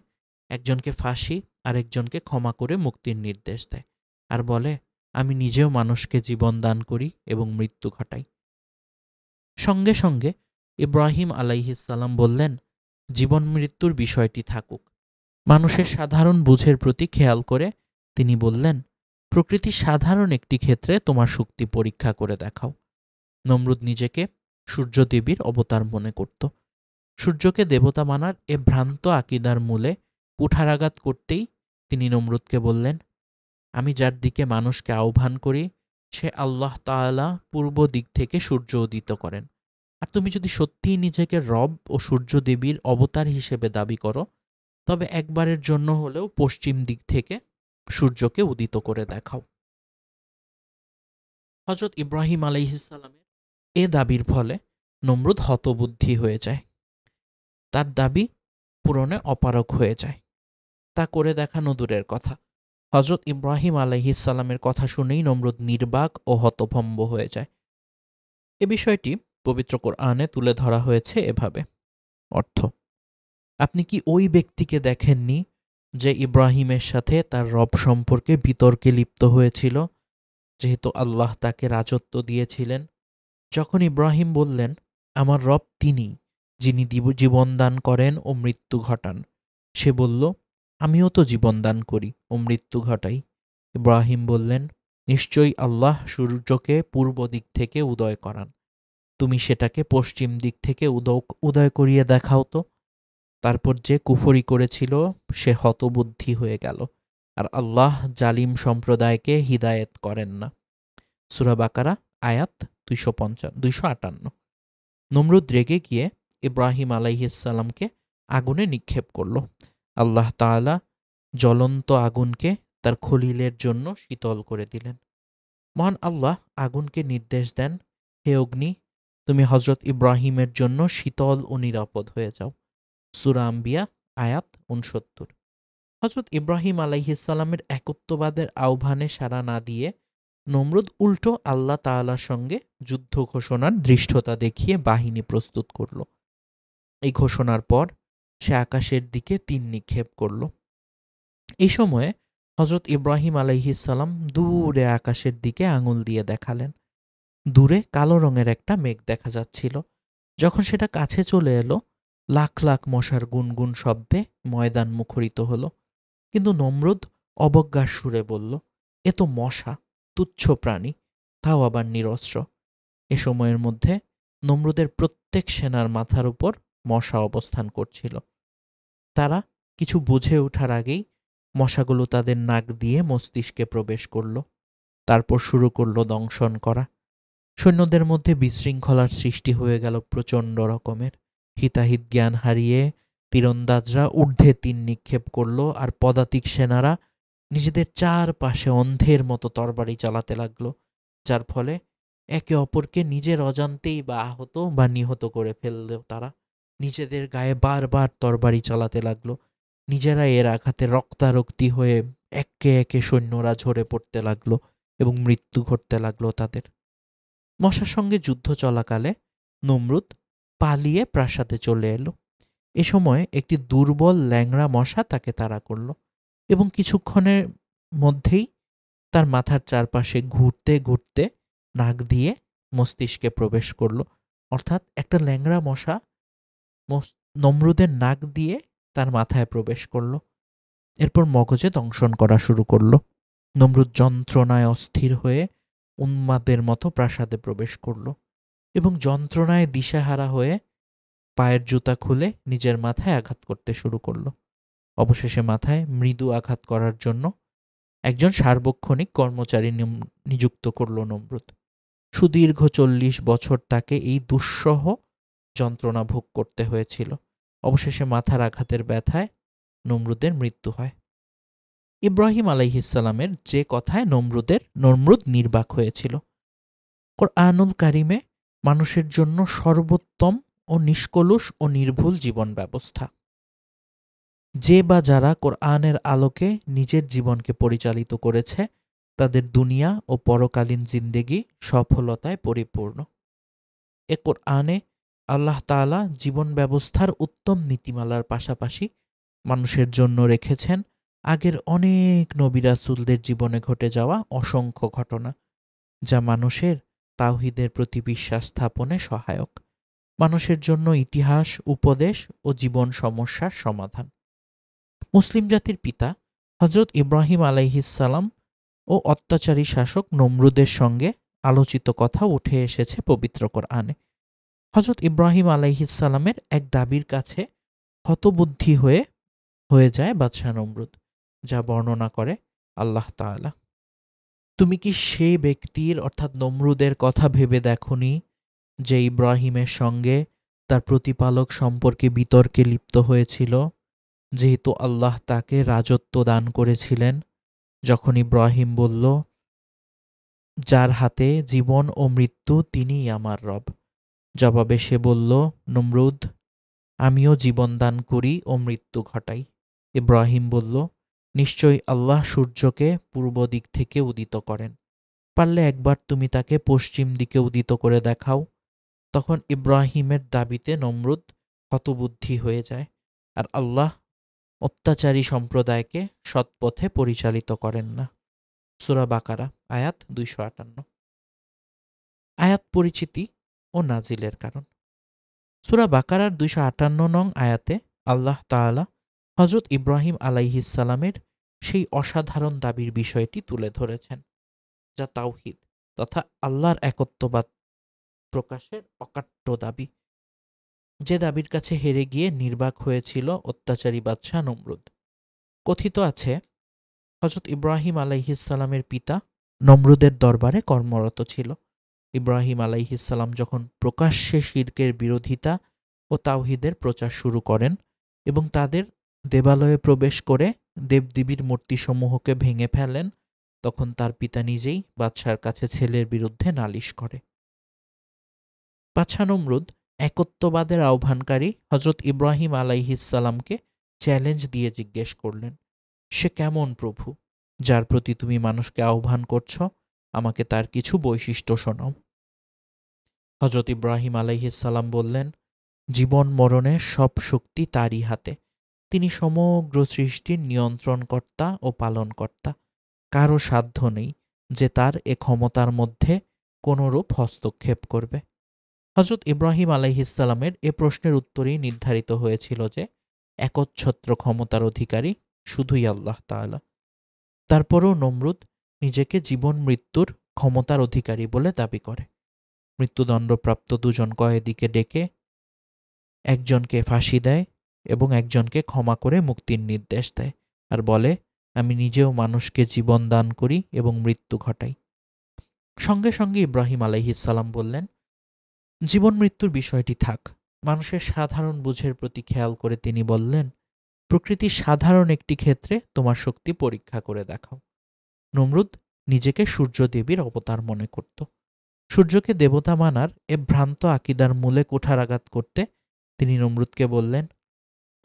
S1: একজনকে ফাঁসি আর একজনকে ক্ষমা করে মুক্তির নির্দেশ দেয়, আর বলে, আমি নিজেও মানুষকে জীবন দান করি এবং মৃত্যু ঘটাই। সঙ্গে সঙ্গে ইব্রাহিম আলাইহিসসালাম বললেন, জীবন মৃত্যুর বিষয়টি থাকুক। মানুষের সাধারণ বুঝের প্রতি খেয়াল করে তিনি বললেন, প্রকৃতির সাধারণ একটি ক্ষেত্রে তোমার শক্তি পরীক্ষা করে দেখাও। নমরুদ নিজেকে সূর্যদেবীর অবতার মনে করত। সূর্যকে দেবতা মানার এ ভ্রান্ত আকিদার মূলে কুঠারাঘাত করতেই তিনি নমরুদকে বললেন, আমি যার দিকে মানুষকে আহ্বান করি সে আল্লাহ তাআলা পূর্ব দিক থেকে সূর্য উদিত করেন। আর তুমি যদি সত্যিই নিজেকে রব ও সূর্য দেবীর অবতার হিসেবে দাবি করো, তবে একবারের জন্য হলেও পশ্চিম দিক থেকে সূর্যকে উদিত করে দেখাও। হযরত ইব্রাহিম আলাইহিসসালামের এ দাবির ফলে নমরুদ হতবুদ্ধি হয়ে যায়। তার দাবি পূরণে অপারগ হয়ে যায়। তা করে দেখানো দূরের কথা, হযরত ইব্রাহিম আলাইহিসসালামের কথা শুনেই নমরুদ নির্বাক ও হতভম্ব হয়ে যায়। এ বিষয়টি পবিত্র কোরআনে তুলে ধরা হয়েছে এভাবে। অর্থ, আপনি কি ওই ব্যক্তিকে দেখেননি যে ইব্রাহিমের সাথে তার রব সম্পর্কে বিতর্কে লিপ্ত হয়েছিল, যেহেতু আল্লাহ তাকে রাজত্ব দিয়েছিলেন। যখন ইব্রাহিম বললেন, আমার রব তিনি, যিনি জীবন দান করেন ও মৃত্যু ঘটান, সে বলল, আমিও তো জীবন দান করি ও মৃত্যু ঘটাই। ইব্রাহিম বললেন, নিশ্চয়ই আল্লাহ সূর্যকে পূর্ব দিক থেকে উদয় করান, তুমি সেটাকে পশ্চিম দিক থেকে উদয় করিয়ে দেখাও তো। তারপর যে কুফরি করেছিল সে হতবুদ্ধি হয়ে গেল, আর আল্লাহ জালিম সম্প্রদায়কে হিদায়েত করেন না। সূরা বাকারা আয়াত 258। নমরুদ রেগে গিয়ে ইব্রাহিম আলাইহিসসালামকে আগুনে নিক্ষেপ করল। আল্লাহ তাআলা জ্বলন্ত আগুনকে তার খলিলের জন্য শীতল করে দিলেন। মহান আল্লাহ আগুনকে নির্দেশ দেন, হে অগ্নি, তুমি হযরত ইব্রাহিমের জন্য শীতল ও নিরাপদ হয়ে যাও। সূরা আম্বিয়া আয়াত ৬৯। হযরত ইব্রাহিম আলাইহিসসালামের একত্ববাদের আহ্বানে সাড়া না দিয়ে নমরুদ উল্টো আল্লাহ তাআলার সঙ্গে যুদ্ধ ঘোষণার ধৃষ্টতা দেখিয়ে বাহিনী প্রস্তুত করল। এই ঘোষণার পর সে আকাশের দিকে তীর নিক্ষেপ করল। এই সময়ে হযরত ইব্রাহিম আলাইহিসসালাম দূরে আকাশের দিকে আঙুল দিয়ে দেখালেন। দূরে কালো রঙের একটা মেঘ দেখা যাচ্ছিল। যখন সেটা কাছে চলে এলো, লাখ লাখ মশার গুনগুন শব্দে ময়দান মুখরিত হলো। কিন্তু নমরুদ অবজ্ঞার সুরে বলল, এ তো মশা, তুচ্ছ প্রাণী, তাও আবার নিরস্ত্র। এ সময়ের মধ্যে নমরুদের প্রত্যেক সেনার মাথার উপর মশা অবস্থান করছিল। তারা কিছু বুঝে ওঠার আগেই মশাগুলো তাদের নাক দিয়ে মস্তিষ্কে প্রবেশ করল। তারপর শুরু করল দংশন করা। সৈন্যদের মধ্যে বিশৃঙ্খলার সৃষ্টি হয়ে গেল প্রচণ্ড রকমের। হিতাহিত জ্ঞান হারিয়ে তীরন্দাজরা ঊর্ধ্বে তীর নিক্ষেপ করল, আর পদাতিক সেনারা নিজেদের চারপাশে অন্ধের মতো তরবারি চালাতে লাগলো, যার ফলে একে অপরকে নিজের অজান্তেই বা আহত বা নিহত করে ফেলল। তারা নিজেদের গায়ে বারবার তরবারি চালাতে লাগলো। নিজেরা এর আঘাতে রক্তারক্তি হয়ে একে একে সৈন্যরা ঝরে পড়তে লাগলো এবং মৃত্যু ঘটতে লাগলো তাদের। মশার সঙ্গে যুদ্ধ চলাকালে নমরুদ পালিয়ে প্রাসাদে চলে এলো। এ সময় একটি দুর্বল ল্যাংড়া মশা তাকে তাড়া করল এবং কিছুক্ষণের মধ্যেই তার মাথার চারপাশে ঘুরতে ঘুরতে নাক দিয়ে মস্তিষ্কে প্রবেশ করল। অর্থাৎ একটা ল্যাংড়া মশা নমরুদের নাক দিয়ে তার মাথায় প্রবেশ করল। এরপর মগজে দংশন করা শুরু করল। নমরুদ যন্ত্রণায় অস্থির হয়ে উন্মাদের মতো প্রাসাদে প্রবেশ করল এবং যন্ত্রণায় দিশেহারা হয়ে পায়ের জুতা খুলে নিজের মাথায় আঘাত করতে শুরু করল। অবশেষে মাথায় মৃদু আঘাত করার জন্য একজন সার্বক্ষণিক কর্মচারী নিযুক্ত করল নমরুদ। সুদীর্ঘ ৪০ বছর তাকে এই দুঃসহ যন্ত্রণা ভোগ করতে হয়েছিল। অবশেষে মাথার আঘাতের ব্যথায় নমরুদের মৃত্যু হয়। ইব্রাহিম আলাইহিসসালামের যে কথায় নমরুদ নির্বাক হয়েছিল। কোরআনুল কারিমে মানুষের জন্য সর্বোত্তম ও নিষ্কলুষ ও নির্ভুল জীবন ব্যবস্থা। যে বা যারা কোরআনের আলোকে নিজের জীবনকে পরিচালিত করেছে, তাদের দুনিয়া ও পরকালীন জিন্দেগি সফলতায় পরিপূর্ণ। এ কোরআনে আল্লাহ তাআলা জীবন ব্যবস্থার উত্তম নীতিমালার পাশাপাশি মানুষের জন্য রেখেছেন আগের অনেক নবী রাসূলদের জীবনে ঘটে যাওয়া অসংখ্য ঘটনা, যা মানুষের তাওহীদের প্রতি বিশ্বাস স্থাপনে সহায়ক, মানুষের জন্য ইতিহাস, উপদেশ ও জীবন সমস্যার সমাধান। মুসলিম জাতির পিতা হযরত ইব্রাহিম আলাইহিসসালাম ও অত্যাচারী শাসক নমরুদের সঙ্গে আলোচিত কথা উঠে এসেছে পবিত্র কোরআনে। হযরত ইব্রাহিম আলাইহিসসালামের এক দাবির কাছে হতবুদ্ধি হয়ে যায় বাদশাহ নমরুদ, যা বর্ণনা করে আল্লাহ তাআলা। তুমি কি সেই ব্যক্তির অর্থাৎ নমরুদের কথা ভেবে দেখনি, যে ইব্রাহিমের সঙ্গে তার প্রতিপালক সম্পর্কে বিতর্কে লিপ্ত হয়েছিল, যেহেতু আল্লাহ তাকে রাজত্ব দান করেছিলেন? যখন ইব্রাহিম বলল, যার হাতে জীবন ও মৃত্যু তিনিই আমার রব, জবাবে সে বলল, নমরুদ, আমিও জীবন দান করি ও মৃত্যু ঘটাই। ইব্রাহিম বলল, নিশ্চয়ই আল্লাহ সূর্যকে পূর্ব দিক থেকে উদিত করেন, পারলে একবার তুমি তাকে পশ্চিম দিকে উদিত করে দেখাও। তখন ইব্রাহিমের দাবিতে নমরুদ হতবুদ্ধি হয়ে যায়, আর আল্লাহ অত্যাচারী সম্প্রদায়কে সৎপথে পরিচালিত করেন না। সূরা বাকারা আয়াত 258। আয়াত পরিচিতি ও নাজিলের কারণ। সূরা বাকারার 258 নং আয়াতে আল্লাহ তাআলা হযরত ইব্রাহিম আলাইহিসসালামের সেই অসাধারণ দাবির বিষয়টি তুলে ধরেছেন, যা তাওহীদ তথা আল্লাহর একত্ববাদ প্রকাশের অকাট্য দাবি, যে দাবির কাছে হেরে গিয়ে নির্বাক হয়েছিল অত্যাচারী বাদশাহ নমরুদ। কথিত আছে, হযরত ইব্রাহিম আলাইহিসসালামের পিতা নমরুদের দরবারে কর্মরত ছিল। ইব্রাহিম আলাইহিসসালাম যখন প্রকাশ্যে শিরকের বিরোধিতা ও তাওহীদের প্রচার শুরু করেন এবং তাদের দেবালয়ে প্রবেশ করে দেবদেবীর মূর্তিসমূহকে ভেঙে ফেলেন, তখন তার পিতা নিজেই বাদশার কাছে ছেলের বিরুদ্ধে নালিশ করে। বাদশাহ নমরুদ একত্ববাদের আহ্বানকারী হযরত ইব্রাহিম আলাইহিসসালামকে চ্যালেঞ্জ দিয়ে জিজ্ঞেস করলেন, সে কেমন প্রভু যার প্রতি তুমি মানুষকে আহ্বান করছ? আমাকে তার কিছু বৈশিষ্ট্য শোনাও। হযরত ইব্রাহিম আলাইহিসসালাম বললেন, জীবন মরণের সব শক্তি তারই হাতে। তিনি সমগ্র সৃষ্টির নিয়ন্ত্রণকর্তা ও পালনকর্তা। কারো সাধ্য নেই যে তার এ ক্ষমতার মধ্যে কোনরূপ হস্তক্ষেপ করবে। হযরত ইব্রাহিম আলাইহিসসালামের এ প্রশ্নের উত্তরেই নির্ধারিত হয়েছিল যে একচ্ছত্র ক্ষমতার অধিকারী শুধুই আল্লাহ তাআলা। তারপরও নমরুদ নিজেকে জীবন মৃত্যুর ক্ষমতার অধিকারী বলে দাবি করে। মৃত্যুদণ্ডপ্রাপ্ত দুজন কয়েদিকে ডেকে একজনকে ফাঁসি দেয় এবং একজনকে ক্ষমা করে মুক্তির নির্দেশ দেয়, আর বলে, আমি নিজেও মানুষকে জীবন দান করি এবং মৃত্যু ঘটাই। সঙ্গে সঙ্গে ইব্রাহিম আলাইহিসসালাম বললেন, জীবন মৃত্যুর বিষয়টি থাক, মানুষের সাধারণ বুঝের প্রতি খেয়াল করে তিনি বললেন, প্রকৃতির সাধারণ একটি ক্ষেত্রে তোমার শক্তি পরীক্ষা করে দেখাও। নমরুদ নিজেকে সূর্যদেবীর অবতার মনে করত। সূর্যকে দেবতা মানার এ ভ্রান্ত আকিদার মূলে কুঠারাঘাত করতে তিনি নমরুদকে বললেন,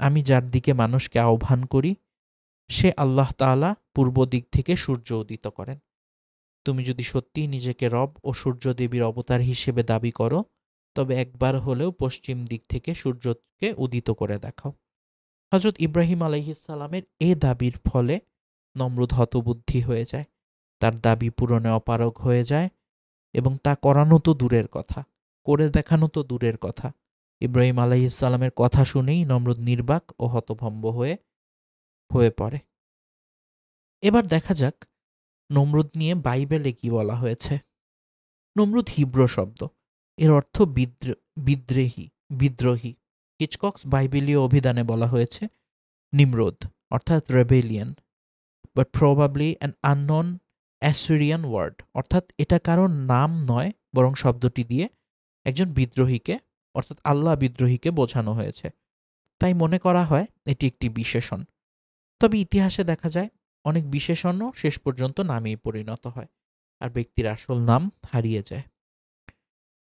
S1: আমি যার দিকে মানুষকে আহ্বান করি সে আল্লাহ তাআলা পূর্ব দিক থেকে সূর্য উদিত করেন। তুমি যদি সত্যিই নিজেকে রব ও সূর্যদেবীর অবতার হিসেবে দাবি করো, তবে একবার হলেও পশ্চিম দিক থেকে সূর্যকে উদিত করে দেখাও। হযরত ইব্রাহিম আলাইহিসসালামের এ দাবির ফলে নমরুদ হতবুদ্ধি হয়ে যায়, তার দাবি পূরণে অপারগ হয়ে যায় এবং তা করানো তো দূরের কথা, করে দেখানো তো দূরের কথা। ইব্রাহিম আলাইহিসসালামের কথা শুনেই নমরুদ নির্বাক ও হতভম্ব হয়ে পড়ে। এবার দেখা যাক নমরুদ নিয়ে বাইবেলে কি বলা হয়েছে। নমরুদ হিব্রু শব্দ, এর অর্থ বিদ্রোহী। হিচকক্স বাইবেলীয় অভিধানে বলা হয়েছে নিমরোদ অর্থাৎ rebellion, but probably an unknown Assyrian word, অর্থাৎ এটা কারোর নাম নয় বরং শব্দটি দিয়ে একজন বিদ্রোহীকে অর্থাৎ আল্লাহ বিদ্রোহীকে বোঝানো হয়েছে। তাই মনে করা হয় এটি একটি বিশেষণ। তবে ইতিহাসে দেখা যায় অনেক বিশেষণও শেষ পর্যন্ত নামেই পরিণত হয় আর ব্যক্তির আসল নাম হারিয়ে যায়।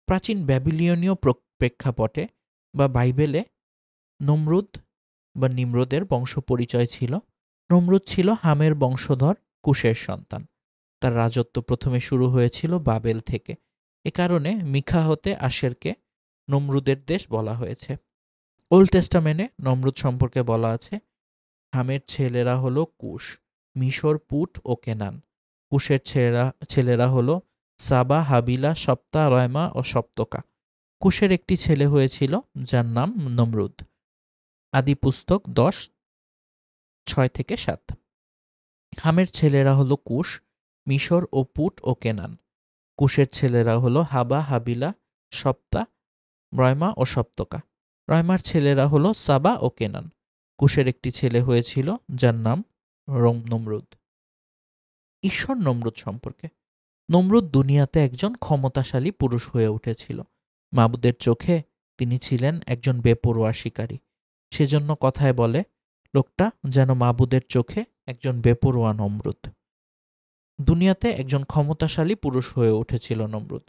S1: প্রাচীন ব্যাবিলনীয় প্রেক্ষাপটে বা বাইবেলে নমরুদ বা নিমরোদের বংশ পরিচয় ছিল। নমরুদ ছিল হামের বংশধর কুশের সন্তান। তার রাজত্ব প্রথমে শুরু হয়েছিল বাবেল থেকে। এ কারণে মিখা হতে আশেরকে নমরুদের দেশ বলা হয়েছে। ওল্ড টেস্টামেন্টে নমরুদ সম্পর্কে বলা আছে, হামের ছেলেরা হলো কুশ, মিশর, পুট ও কেনান। কুশের ছেলেরা হলো সাবা, হাবিলা, সপ্তা, রয়মা ও সপ্তকা। কুশের একটি ছেলে হয়েছিল যার নাম নমরুদ। আদি পুস্তক 10:6-7। হামের ছেলেরা হলো কুশ, মিশর ও পুট ও কেনান। কুশের ছেলেরা হলো হাবা, হাবিলা, সপ্তা, রয়মা ও সপ্তকা। রয়মার ছেলেরা হলো সাবা ও কেনান। কুশের একটি ছেলে হয়েছিল যার নাম নমরুদ। ঈশ্বর নমরুদ সম্পর্কে। নমরুদ দুনিয়াতে একজন ক্ষমতাশালী পুরুষ হয়ে উঠেছিল। মাবুদের চোখে তিনি ছিলেন একজন বেপরোয়া শিকারী। সেজন্য কথায় বলে, লোকটা যেন মাবুদের চোখে একজন বেপরোয়া নমরুদ। দুনিয়াতে একজন ক্ষমতাশালী পুরুষ হয়ে উঠেছিল নমরুদ।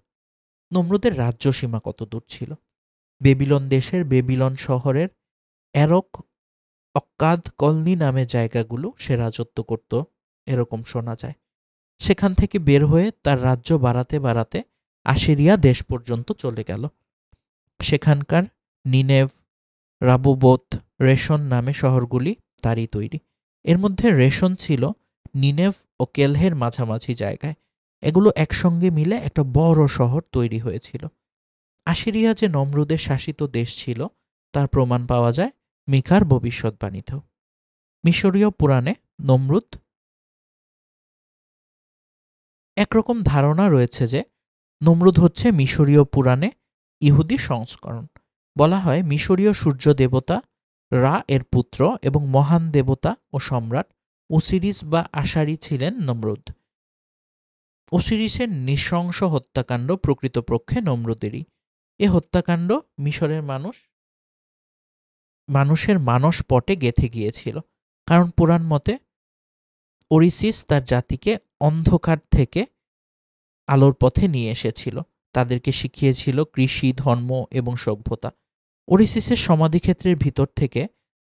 S1: নমরুদের রাজ্য সীমা কত দূর ছিল? বেবিলন দেশের বেবিলন শহরের এরক, অক্কাদ, কলনি নামে জায়গাগুলো সে রাজত্ব করত এরকম শোনা যায়। সেখান থেকে বের হয়ে তার রাজ্য বাড়াতে বাড়াতে আশিরিয়া দেশ পর্যন্ত চলে গেল। সেখানকার নিনেভ, রাবোবোত, রেশন নামে শহরগুলি তারই তৈরি। এর মধ্যে রেশন ছিল নিনেভ ও কেলহের মাঝামাঝি জায়গায়। এগুলো একসঙ্গে মিলে একটা বড় শহর তৈরি হয়েছিল। আশিরিয়া যে নমরুদের শাসিত দেশ ছিল তার প্রমাণ পাওয়া যায় মিকার ভবিষ্যৎবাণীতেও। মিশরীয় পুরাণে নমরুদ, একরকম ধারণা রয়েছে যে নমরুদ হচ্ছে মিশরীয় পুরাণে ইহুদি সংস্করণ। বলা হয় মিশরীয় সূর্য দেবতা রা এর পুত্র এবং মহান দেবতা ও সম্রাট ওসিরিস বা আশারি ছিলেন নমরুদ। ওসিরিসের নৃশংস হত্যাকাণ্ড প্রকৃতপক্ষে নমরুদেরই। এ হত্যাকাণ্ড মিশরের মানুষের মানসপটে গেঁথে গিয়েছিল। কারণ পুরাণ মতে ওরিসিস তার জাতিকে অন্ধকার থেকে আলোর পথে নিয়ে এসেছিল, তাদেরকে শিখিয়েছিল কৃষি, ধর্ম এবং সভ্যতা। ওরিসিসের সমাধিক্ষেত্রের ভিতর থেকে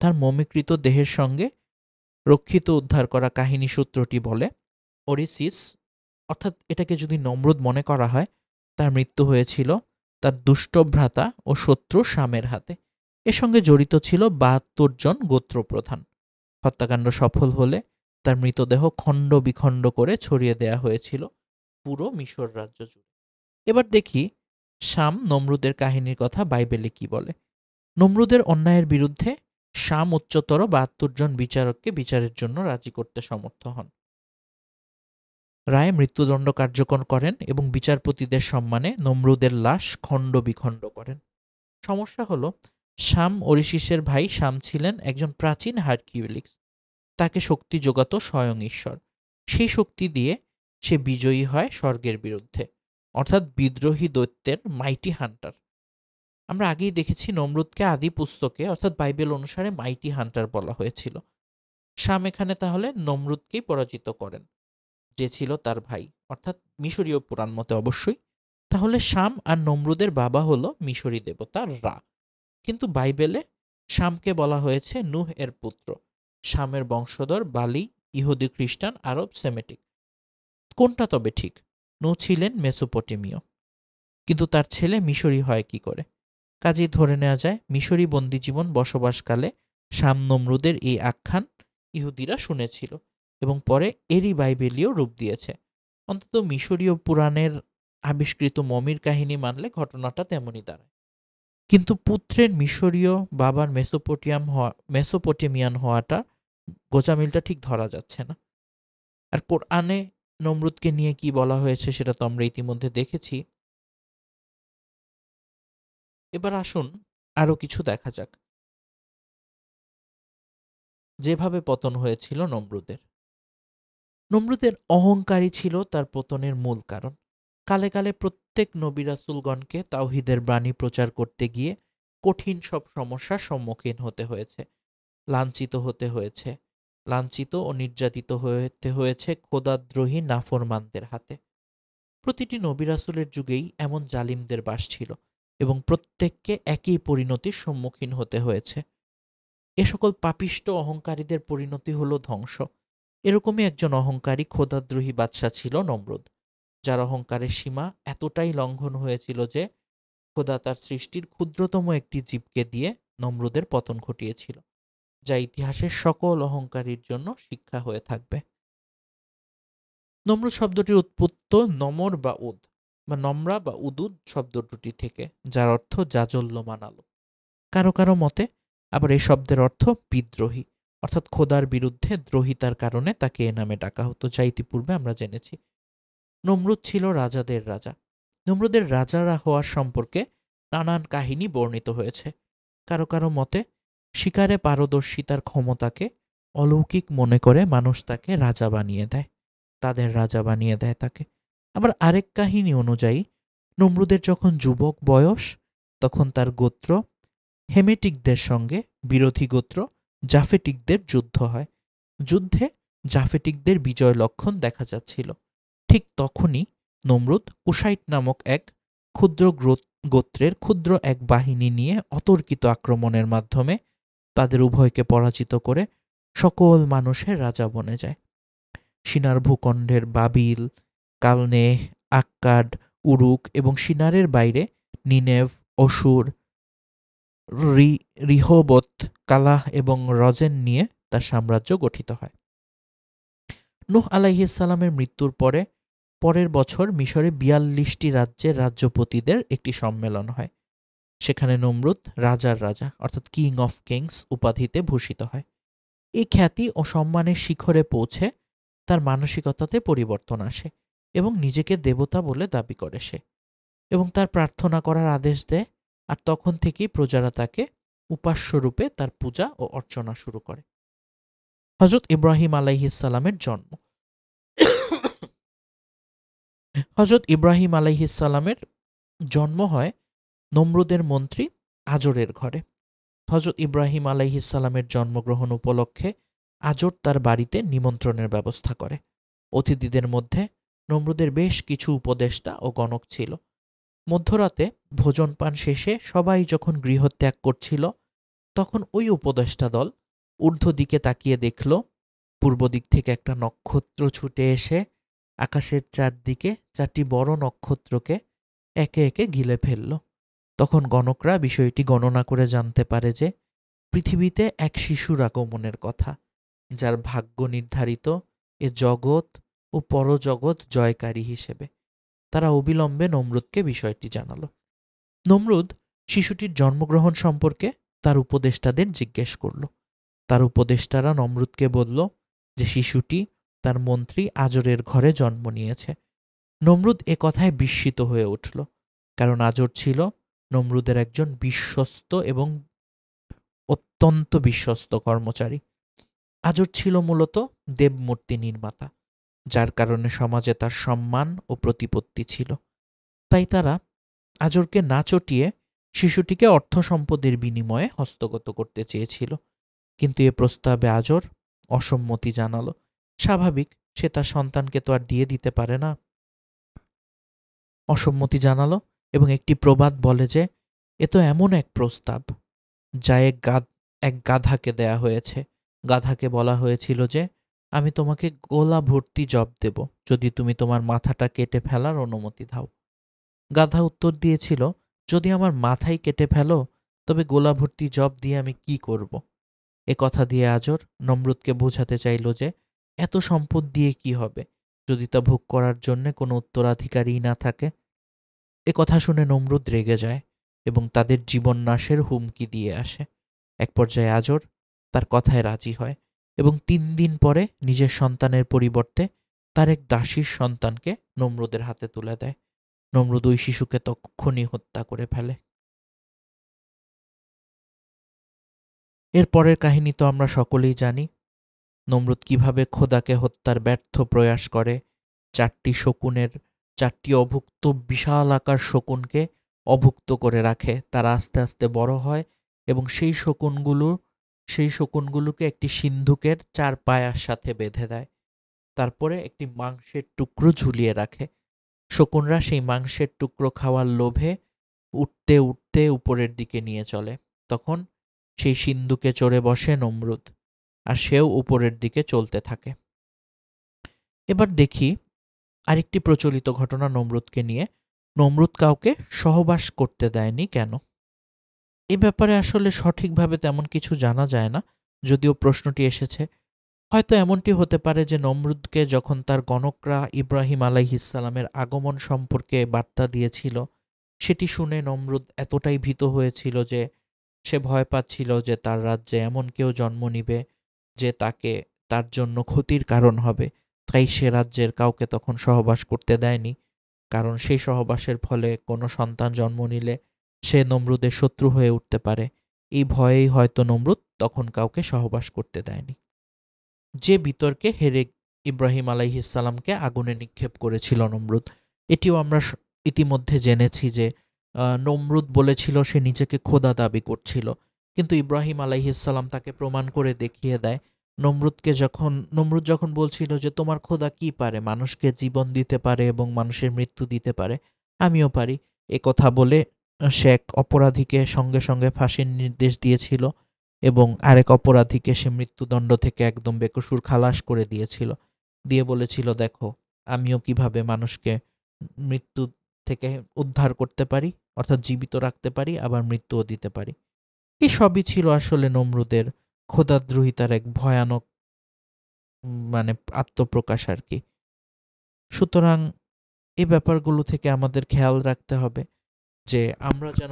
S1: তার মমিকৃত দেহের সঙ্গে রক্ষিত উদ্ধার করা কাহিনী সূত্রটি বলে ওরিসিস, অর্থাৎ এটাকে যদি নমরুদ মনে করা হয়, তার মৃত্যু হয়েছিল তার দুষ্ট ভ্রাতা ও শত্রু শামের হাতে। এর সঙ্গে জড়িত ছিল ৭২ জন গোত্রপ্রধান। হত্যাকাণ্ড সফল হলে তার মৃতদেহ খণ্ড বিখণ্ড করে ছড়িয়ে দেয়া হয়েছিল পুরো মিশর রাজ্য জুড়ে। এবার দেখি শাম নমরুদের কাহিনীর কথা বাইবেলে কি বলে। নমরুদের অন্যায়ের বিরুদ্ধে শাম উচ্চতর ৭২ জন বিচারককে বিচারের জন্য রাজি করতে সমর্থ হন। রায়ে মৃত্যুদণ্ড কার্যকর করেন এবং বিচারপতিদের সম্মানে নমরুদের লাশ খণ্ড বিখণ্ড করেন। সমস্যা হলো, শাম ওরিসিসের ভাই শাম ছিলেন একজন প্রাচীন হারকিউলিস। তাকে শক্তি যোগাত স্বয়ং ঈশ্বর। সেই শক্তি দিয়ে সে বিজয়ী হয় স্বর্গের বিরুদ্ধে, অর্থাৎ বিদ্রোহী দৈত্যের মাইটি হান্টার। আমরা আগেই দেখেছি নমরুদকে আদি পুস্তকে অর্থাৎ বাইবেল অনুসারে মাইটি হান্টার বলা হয়েছিল। শাম এখানে তাহলে নমরুদকেই পরাজিত করেন, যে ছিল তার ভাই, অর্থাৎ মিশরীয় পুরাণ মতে অবশ্যই। তাহলে শাম আর নমরুদের বাবা হলো মিশরী দেবতা রা, কিন্তু বাইবেলে শামকে বলা হয়েছে নূহ এর পুত্র। শামের বংশধর বালি, ইহুদি, খ্রিস্টান, আরব, সেমেটিক। কোনটা তবে ঠিক? নূহ ছিলেন মেসোপটেমীয়, কিন্তু তার ছেলে মিশরী হয় কি করে? কাজেই ধরে নেওয়া যায় মিশরী বন্দিজীবন বসবাসকালে শাম নমরুদের এই আখ্যান ইহুদিরা শুনেছিল এবং পরে এরই বাইবেলীয় রূপ দিয়েছে। অন্তত মিশরীয় পুরাণের আবিষ্কৃত মমির কাহিনী মানলে ঘটনাটা তেমনই দাঁড়ায়। কিন্তু পুত্রের মিশরীয়, বাবার মেসোপটেমিয়ান হওয়াটা, গোঁজামিলটা ঠিক ধরা যাচ্ছে না। আর কোরআনে নমরুদকে নিয়ে কি বলা হয়েছে সেটা তো আমরা ইতিমধ্যে দেখেছি। এবার আসুন আরো কিছু দেখা যাক যেভাবে পতন হয়েছিল নমরুদের। নমরুদের অহংকারী ছিল তার পতনের মূল কারণ। কালে কালে প্রত্যেক নবী রাসূলগণকে তাওহীদের বাণী প্রচার করতে গিয়ে কঠিন সব সমস্যার সম্মুখীন হতে হয়েছে, লাঞ্ছিত হতে হয়েছে, লাঞ্ছিত ও নির্যাতিত হতে হয়েছে খোদাদ্রোহী নাফরমানদের হাতে। প্রতিটি নবী রাসূলের যুগেই এমন জালিমদের বাস ছিল এবং প্রত্যেককে একই পরিণতির সম্মুখীন হতে হয়েছে। এ সকল পাপিষ্ট অহংকারীদের পরিণতি হলো ধ্বংস। এরকমই একজন অহংকারী খোদাদ্রোহী বাদশা ছিল নমরুদ, যার অহংকারের সীমা এতটাই লঙ্ঘন হয়েছিল যে খোদা তার সৃষ্টির ক্ষুদ্রতম একটি জীবকে দিয়ে নমরুদের পতন ঘটিয়েছিল, যা ইতিহাসের সকল অহংকারীর জন্য শিক্ষা হয়ে থাকবে। নমরুদ শব্দটির উৎপত্তি নমর বা উদ বা নম্রা বা উদুদ শব্দ দুটি থেকে, যার অর্থ জাজল্যমান আলো। কারো কারো মতে আবার এই শব্দের অর্থ বিদ্রোহী, অর্থাৎ খোদার বিরুদ্ধে দ্রোহিতার কারণে তাকে এ নামে ডাকা হতো, যা ইতিপূর্বে আমরা জেনেছি। নমরুদ ছিল রাজাদের রাজা। নমরুদের রাজারা হওয়ার সম্পর্কে নানান কাহিনী বর্ণিত হয়েছে। কারো কারো মতে শিকারে পারদর্শিতার ক্ষমতাকে অলৌকিক মনে করে মানুষ তাকে রাজা বানিয়ে দেয়, তাদের রাজা বানিয়ে দেয় তাকে। আবার আরেক কাহিনী অনুযায়ী নমরুদের যখন যুবক বয়স, তখন তার গোত্র হেমেটিকদের সঙ্গে বিরোধী গোত্র জাফেটিকদের যুদ্ধ হয়। যুদ্ধে জাফেটিকদের বিজয় লক্ষণ দেখা যাচ্ছিল। ঠিক তখনই নমরুদ কুশাইট নামক এক ক্ষুদ্র গোত্রের ক্ষুদ্র এক বাহিনী নিয়ে অতর্কিত আক্রমণের মাধ্যমে তাদের উভয়কে পরাজিত করে সকল মানুষের রাজা বনে যায়। সিনার ভূখণ্ডের বাবিল, কালনেহ, আক্কাড, উরুক এবং সিনারের বাইরে নিনেভ, অসুর, রিহোবত, কালাহ এবং রজেন নিয়ে তার সাম্রাজ্য গঠিত হয়। নূহ আলাইহিস সালামের মৃত্যুর পরের বছর মিশরে ৪২টি রাজ্যের রাজ্যপতিদের একটি সম্মেলন হয়। সেখানে নমরুদ রাজার রাজা অর্থাৎ কিং অফ কিংস উপাধিতে ভূষিত হয়। এই খ্যাতি ও সম্মানের শিখরে পৌঁছে তার মানসিকতাতে পরিবর্তন আসে এবং নিজেকে দেবতা বলে দাবি করে সে, এবং তার প্রার্থনা করার আদেশ দেয়। আর তখন থেকেই প্রজারা তাকে উপাস্যরূপে তার পূজা ও অর্চনা শুরু করে। হজরত ইব্রাহিম আলাইহিস সালামের জন্ম। হজরত ইব্রাহিম আলাইহিস সালামের জন্ম হয় নমরুদের মন্ত্রী আজরের ঘরে। হজরত ইব্রাহিম আলাইহিস সালামের জন্মগ্রহণ উপলক্ষে আজর তার বাড়িতে নিমন্ত্রণের ব্যবস্থা করে। অতিথিদের মধ্যে নমরুদের বেশ কিছু উপদেষ্টা ও গণক ছিল। মধ্যরাতে ভোজন পান শেষে সবাই যখন গৃহত্যাগ করছিল, তখন ওই উপদেষ্টা দল ঊর্ধ্ব দিকে তাকিয়ে দেখল পূর্ব দিক থেকে একটা নক্ষত্র ছুটে এসে আকাশের চারদিকে 4টি বড় নক্ষত্রকে একে একে গিলে ফেলল। তখন গণকরা বিষয়টি গণনা করে জানতে পারে যে পৃথিবীতে এক শিশুর আগমনের কথা, যার ভাগ্য নির্ধারিত এ জগৎ ও পরজগৎ জয়কারী হিসেবে। তারা অবিলম্বে নমরুদকে বিষয়টি জানাল। নমরুদ শিশুটির জন্মগ্রহণ সম্পর্কে তার উপদেষ্টাদের জিজ্ঞেস করল। তার উপদেষ্টারা নমরুদকে বলল যে শিশুটি তার মন্ত্রী আজরের ঘরে জন্ম নিয়েছে। নমরুদ এ কথায় বিস্মিত হয়ে উঠল, কারণ আজর ছিল নমরুদের একজন বিশ্বস্ত এবং অত্যন্ত বিশ্বস্ত কর্মচারী। আজর ছিল মূলত দেবমূর্তি নির্মাতা, যার কারণে সমাজে তার সম্মান ও প্রতিপত্তি ছিল। তাই তারা আজরকে না চটিয়ে শিশুটিকে অর্থ সম্পদের বিনিময়ে হস্তগত করতে চেয়েছিল, কিন্তু এ প্রস্তাবে আজর অসম্মতি জানালো। স্বাভাবিক, সে তার সন্তানকে তো আর দিয়ে দিতে পারে না। অসম্মতি জানালো এবং একটি প্রবাদ বলে যে এ তো এমন এক প্রস্তাব যা এক গাধাকে দেয়া হয়েছে। গাধাকে বলা হয়েছিল যে আমি তোমাকে গোলা ভর্তি জব দেব যদি তুমি তোমার মাথাটা কেটে ফেলার অনুমতি দাও। গাধা উত্তর দিয়েছিল, যদি আমার মাথাই কেটে ফেলো তবে গোলা ভর্তি জব দিয়ে আমি কি করব? এ কথা দিয়ে আজর নমরুদকে বোঝাতে চাইল যে এত সম্পদ দিয়ে কি হবে যদি তা ভোগ করার জন্য কোনো উত্তরাধিকারী না থাকে। এ কথা শুনে নমরুদ রেগে যায় এবং তাদের জীবন নাশের হুমকি দিয়ে আসে। এক পর্যায়ে আজর তার কথায় রাজি হয় এবং 3 দিন পরে নিজের সন্তানের পরিবর্তে তার এক দাসীর সন্তানকে নমরুদের হাতে তুলে দেয়। নমরুদ ওই শিশুকে তক্ষুনি হত্যা করে ফেলে। এর পরের কাহিনী তো আমরা সকলেই জানি। নমরুদ কিভাবে খোদাকে হত্যার ব্যর্থ প্রয়াস করে, 4টি অভুক্ত বিশাল আকার শকুনকে অভুক্ত করে রাখে। তারা আস্তে আস্তে বড় হয় এবং সেই শকুনগুলোকে একটি সিন্ধুকের 4 পায়ার সাথে বেঁধে দেয়। তারপরে একটি মাংসের টুকরো ঝুলিয়ে রাখে। শকুনরা সেই মাংসের টুকরো খাওয়ার লোভে উঠতে উঠতে উপরের দিকে নিয়ে চলে। তখন সেই সিন্ধুকে চড়ে বসে নমরুদ, আর সেও উপরের দিকে চলতে থাকে। এবার দেখি আরেকটি প্রচলিত ঘটনা নমরুদকে নিয়ে। নমরুদ কাউকে সহবাস করতে দেয়নি কেন? এ ব্যাপারে আসলে সঠিকভাবে তেমন কিছু জানা যায় না, যদিও প্রশ্নটি এসেছে। হয়তো এমনটি হতে পারে যে নমরুদকে যখন তার গণকরা ইব্রাহিম আলাইহিস সালামের আগমন সম্পর্কে বার্তা দিয়েছিল, সেটি শুনে নমরুদ এতটাই ভীত হয়েছিল যে সে ভয় পাচ্ছিল যে তার রাজ্যে এমন কেউ জন্ম নিবে যে তার জন্য ক্ষতির কারণ হবে। তাই সে রাজ্যের কাউকে তখন সহবাস করতে দেয়নি, কারণ সেই সহবাসের ফলে কোনো সন্তান জন্ম নিলে সে নমরুদের শত্রু হয়ে উঠতে পারে। এই ভয়েই হয়তো নমরুদ তখন কাউকে সহবাস করতে দেয়নি। যে বিতর্কে হেরে ইব্রাহিম আলাইহিস সালামকে আগুনে নিক্ষেপ করেছিল নমরুদ, এটিও আমরা ইতিমধ্যে জেনেছি যে নমরুদ বলেছিল সে নিজেকে খোদা দাবি করছিল, কিন্তু ইব্রাহিম আলাইহিস সালাম তাকে প্রমাণ করে দেখিয়ে দেয়। নমরুদ যখন বলছিল যে তোমার খোদা কি পারে, মানুষকে জীবন দিতে পারে এবং মানুষের মৃত্যু দিতে পারে, আমিও পারি, এ কথা বলে সে এক অপরাধীকে সঙ্গে সঙ্গে ফাঁসির নির্দেশ দিয়েছিল এবং আরেক অপরাধীকে সে মৃত্যুদণ্ড থেকে একদম বেকসুর খালাস করে দিয়েছিল, দিয়ে বলেছিল দেখো আমিও কিভাবে মানুষকে মৃত্যু থেকে উদ্ধার করতে পারি, অর্থাৎ জীবিত রাখতে পারি, আবার মৃত্যুও দিতে পারি। এই সবই ছিল আসলে নমরুদের খোদাদ্রোহিতার এক ভয়ানক মানে আত্মপ্রকাশ আর কি। সুতরাং এই ব্যাপারগুলো থেকে আমাদের খেয়াল রাখতে হবে যে আমরা যেন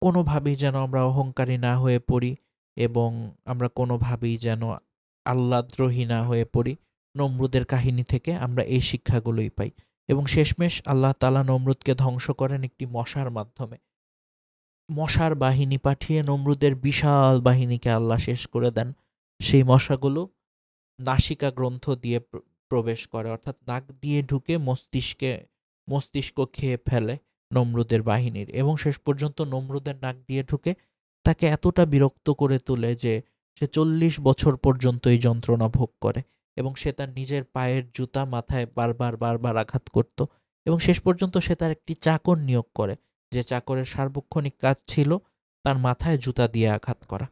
S1: কোনোভাবেই যেন আমরা অহংকারী না হয়ে পড়ি এবং আমরা কোনোভাবেই যেন আল্লাহদ্রোহী না হয়ে পড়ি। নমরুদের কাহিনী থেকে আমরা এই শিক্ষাগুলোই পাই এবং শেষমেশ আল্লাহ তাআলা নমরুদকে ধ্বংস করেন একটি মশার মাধ্যমে। মশার বাহিনী পাঠিয়ে নমরুদের বিশাল বাহিনীকে আল্লাহ শেষ করে দেন। সেই মশাগুলো নাসিকা গ্রন্থ দিয়ে প্রবেশ করে, অর্থাৎ নাক দিয়ে ঢুকে মস্তিষ্ক খেয়ে ফেলে নমরুদের বাহিনীর এবং শেষ পর্যন্ত নমরুদের নাক দিয়ে ঢুকে তাকে এতটা বিরক্ত করে তোলে যে সে 40 বছর পর্যন্ত এই যন্ত্রণা ভোগ করে এবং সে তার নিজের পায়ের জুতা মাথায় বারবার বারবার আঘাত করত এবং শেষ পর্যন্ত সে তার একটি চাকর নিয়োগ করে যে চাকরের সার্বক্ষণিক কাজ ছিল তার মাথায় জুতা দিয়ে আঘাত করা।